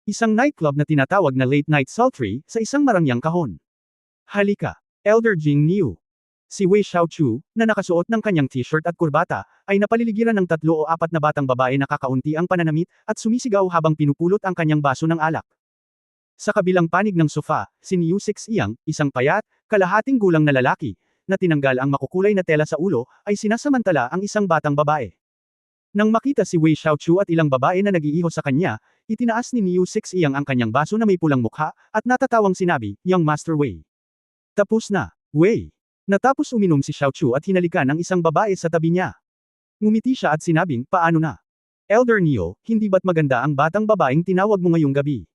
Isang nightclub na tinatawag na Late Night Sultry, sa isang marangyang kahon. Halika, Elder Jing Niu. Si Wei Xiaochu, na nakasuot ng kanyang t-shirt at kurbata, ay napaliligiran ng 3 o 4 na batang babae na kakaunti ang pananamit, at sumisigaw habang pinupulot ang kanyang baso ng alak. Sa kabilang panig ng sofa, si Niu Sixiyang, isang payat, kalahating gulang na lalaki, na tinanggal ang makukulay na tela sa ulo, ay sinasamantala ang isang batang babae. Nang makita si Wei Xiaochu at ilang babae na nag-iiho sa kanya, itinaas ni Niu Sixiyang ang kanyang baso na may pulang mukha, at natatawang sinabi, "Young Master Wei." Tapos na, Wei. Natapos uminom si Xiaochu at hinalikan ang isang babae sa tabi niya. Ngumiti siya at sinabing, "Paano na? Elder Neo, hindi ba't maganda ang batang babaeng tinawag mo ngayong gabi?"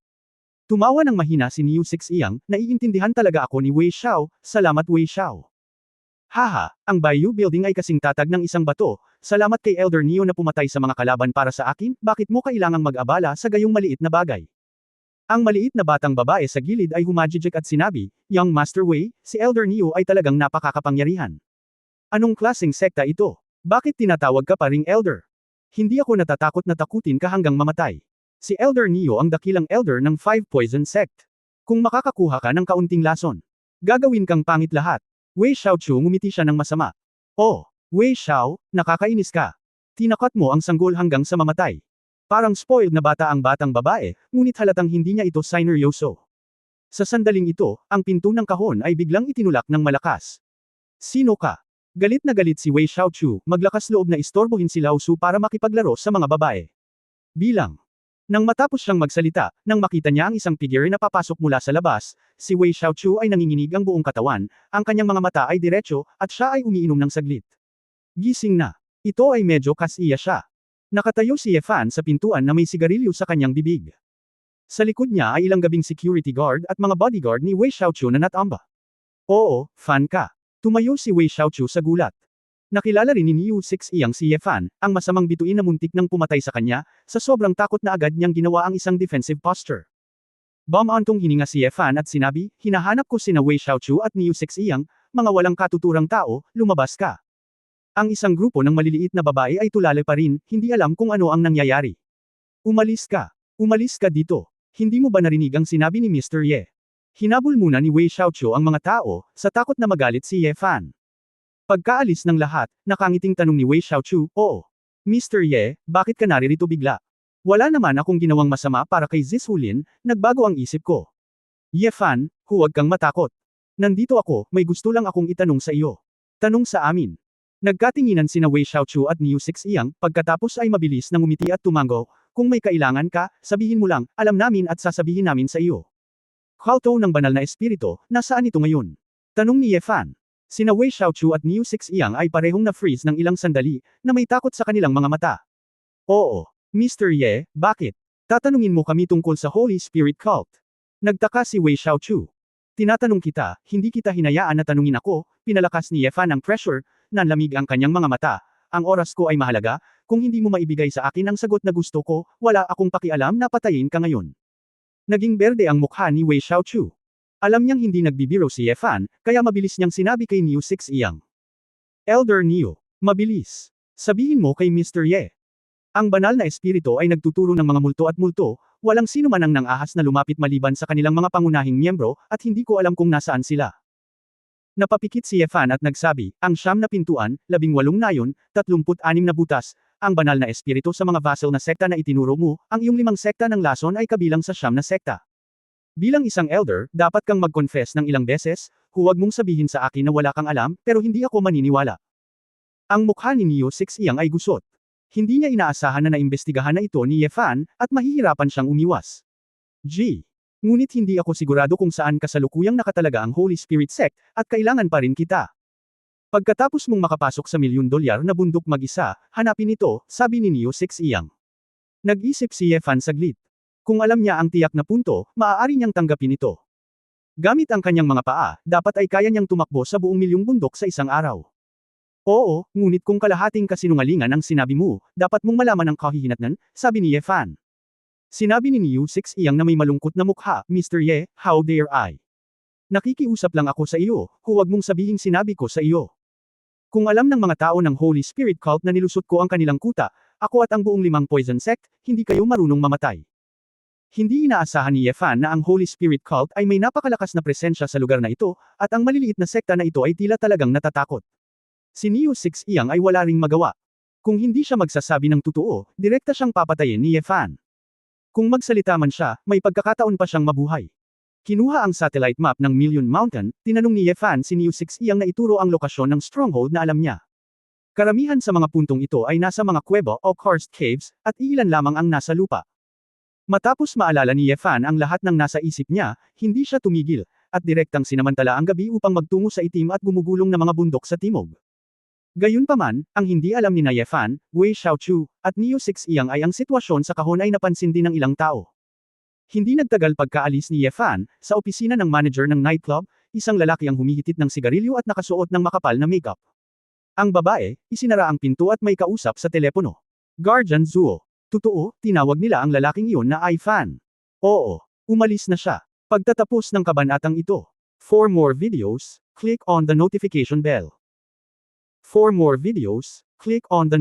Tumawa ng mahina si Niu Sixiyang, "Naiintindihan talaga ako ni Wei Xiao, salamat Wei Xiao." Haha, ang Bayou Building ay kasing tatag ng isang bato, salamat kay Elder Neo na pumatay sa mga kalaban para sa akin, bakit mo kailangang mag-abala sa gayong maliit na bagay? Ang maliit na batang babae sa gilid ay humajijik at sinabi, "Young Master Wei, si Elder Neo ay talagang napakakapangyarihan. Anong klaseng sekta ito? Bakit tinatawag ka pa ring Elder? Hindi ako natatakot na takutin ka hanggang mamatay. Si Elder Neo ang dakilang Elder ng Five Poison Sect. Kung makakakuha ka ng kaunting lason, gagawin kang pangit lahat." Wei Xiaochu ngumiti siya ng masama. "Oh, Wei Xiao, nakakainis ka. Tinakat mo ang sanggol hanggang sa mamatay." Parang spoiled na bata ang batang babae, ngunit halatang hindi niya ito sineryoso. Sa sandaling ito, ang pinto ng kahon ay biglang itinulak ng malakas. "Sino ka?" Galit na galit si Wei Xiaochu, maglakas loob na istorbohin si Lao Su para makipaglaro sa mga babae. Bilang. Nang matapos siyang magsalita, nang makita niya ang isang figure na papasok mula sa labas, si Wei Xiaochu ay nanginginig ang buong katawan, ang kanyang mga mata ay diretso, at siya ay umiinom ng saglit. Gising na. Ito ay medyo kasiya siya. Nakatayo si Ye Fan sa pintuan na may sigarilyo sa kanyang bibig. Sa likod niya ay ilang gabing security guard at mga bodyguard ni Wei Xiaochu na natamba. "Oo, Fan ka." Tumayo si Wei Xiaochu sa gulat. Nakilala rin ni Niu Sixiyang si Ye Fan, ang masamang bituin na muntik nang pumatay sa kanya, sa sobrang takot na agad niyang ginawa ang isang defensive posture. Bumantong hininga si Ye Fan at sinabi, "Hinahanap ko sina Wei Xiaochu at Niu Sixiyang, mga walang katuturang tao, lumabas ka." Ang isang grupo ng maliliit na babae ay tulala pa rin, hindi alam kung ano ang nangyayari. "Umalis ka. Umalis ka dito. Hindi mo ba narinig ang sinabi ni Mr. Ye?" Hinabol muna ni Wei Xiaochu ang mga tao, sa takot na magalit si Ye Fan. Pagkaalis ng lahat, nakangiting tanong ni Wei Xiaochu, "Oo. Mr. Ye, bakit ka naririto bigla?" "Wala naman akong ginawang masama para kay Zishulin, nagbago ang isip ko." "Ye Fan, huwag kang matakot. Nandito ako, may gusto lang akong itanong sa iyo." "Tanong sa amin." Nagkatinginan sina Wei Xiaochu at Niu Sixiyang, pagkatapos ay mabilis na ngumiti at tumango, "Kung may kailangan ka, sabihin mo lang, alam namin at sasabihin namin sa iyo." "Kulto ng banal na espiritu, nasaan ito ngayon?" Tanong ni Ye Fan. Sina Wei Xiaochu at Niu Sixiyang ay parehong na-freeze ng ilang sandali, na may takot sa kanilang mga mata. "Oo, Mr. Ye, bakit? Tatanungin mo kami tungkol sa Holy Spirit Cult." Nagtaka si Wei Xiaochu. "Tinatanong kita, hindi kita hinayaan na tanungin ako." Pinalakas ni Ye Fan ang pressure, nanlamig ang kanyang mga mata. "Ang oras ko ay mahalaga, kung hindi mo maibigay sa akin ang sagot na gusto ko, wala akong pakialam na patayin ka ngayon." Naging berde ang mukha ni Wei Xiaochu. Alam niyang hindi nagbibiro si Ye Fan, kaya mabilis niyang sinabi kay Niu Sixiyang, "Elder Niu, mabilis. Sabihin mo kay Mr. Ye. Ang banal na espiritu ay nagtuturo ng mga multo at multo, walang sino man ang nang-ahas na lumapit maliban sa kanilang mga pangunahing miyembro, at hindi ko alam kung nasaan sila." Napapikit si Ye Fan at nagsabi, "Ang 9 na pintuan, 18 nayon, 36 na butas, ang banal na espiritu sa mga vassal na sekta na itinuro mo, ang iyong 5 sekta ng lason ay kabilang sa 9 na sekta. Bilang isang elder, dapat kang mag-confess ng ilang beses, huwag mong sabihin sa akin na wala kang alam, pero hindi ako maniniwala. Ang mukha ni Neo 6 Iyang ay gusot. Hindi niya inaasahan na naimbestigahan na ito ni Ye Fan, at mahihirapan siyang umiwas. Ngunit hindi ako sigurado kung saan kasalukuyang nakatalaga ang Holy Spirit Sect, at kailangan pa rin kita. Pagkatapos mong makapasok sa $1,000,000 na bundok mag-isa, hanapin ito, sabi ni Neo 6 Iyang. Nag-isip si Ye Fan saglit. Kung alam niya ang tiyak na punto, maaari niyang tanggapin ito. Gamit ang kanyang mga paa, dapat ay kaya niyang tumakbo sa buong milyong bundok sa isang araw. Oo, ngunit kung kalahating kasinungalingan ang sinabi mo, dapat mong malaman ang kahihinatnan, sabi ni Ye Fan. Sinabi ni Neo 6 Iyang na may malungkot na mukha, Mr. Ye, how dare I? Nakikiusap lang ako sa iyo, huwag mong sabihing sinabi ko sa iyo. Kung alam ng mga tao ng Holy Spirit Cult na nilusot ko ang kanilang kuta, ako at ang buong 5 Poison Sect, hindi kayo marunong mamatay. Hindi inaasahan ni Ye Fan na ang Holy Spirit Cult ay may napakalakas na presensya sa lugar na ito, at ang maliliit na sekta na ito ay tila talagang natatakot. Si Neo 6 Iyang ay wala ring magawa. Kung hindi siya magsasabi ng totoo, direkta siyang papatayin ni Ye Fan. Kung magsalita man siya, may pagkakataon pa siyang mabuhay. Kinuha ang satellite map ng Million Mountain, tinanong ni Ye Fan si Neo 6 Iyang na ituro ang lokasyon ng stronghold na alam niya. Karamihan sa mga puntong ito ay nasa mga kuweba o karst caves, at iilan lamang ang nasa lupa. Matapos maalala ni Ye Fan ang lahat ng nasa isip niya, hindi siya tumigil, at direktang sinamantala ang gabi upang magtungo sa itim at gumugulong na mga bundok sa timog. Gayunpaman, ang hindi alam ni Ye Fan, Wei Xiaochu, at Neo 6 Iyang ay ang sitwasyon sa kahon ay napansin din ng ilang tao. Hindi nagtagal pagkaalis ni Ye Fan, sa opisina ng manager ng nightclub, isang lalaki ang humihitit ng sigarilyo at nakasuot ng makapal na makeup. Ang babae, isinara ang pinto at may kausap sa telepono. Guardian Zuo. Totoo, tinawag nila ang lalaking iyon na Ai Fan. Oo, umalis na siya. Pagtatapos ng kabanatang ito. For more videos, click on the notification bell. For more videos, click on the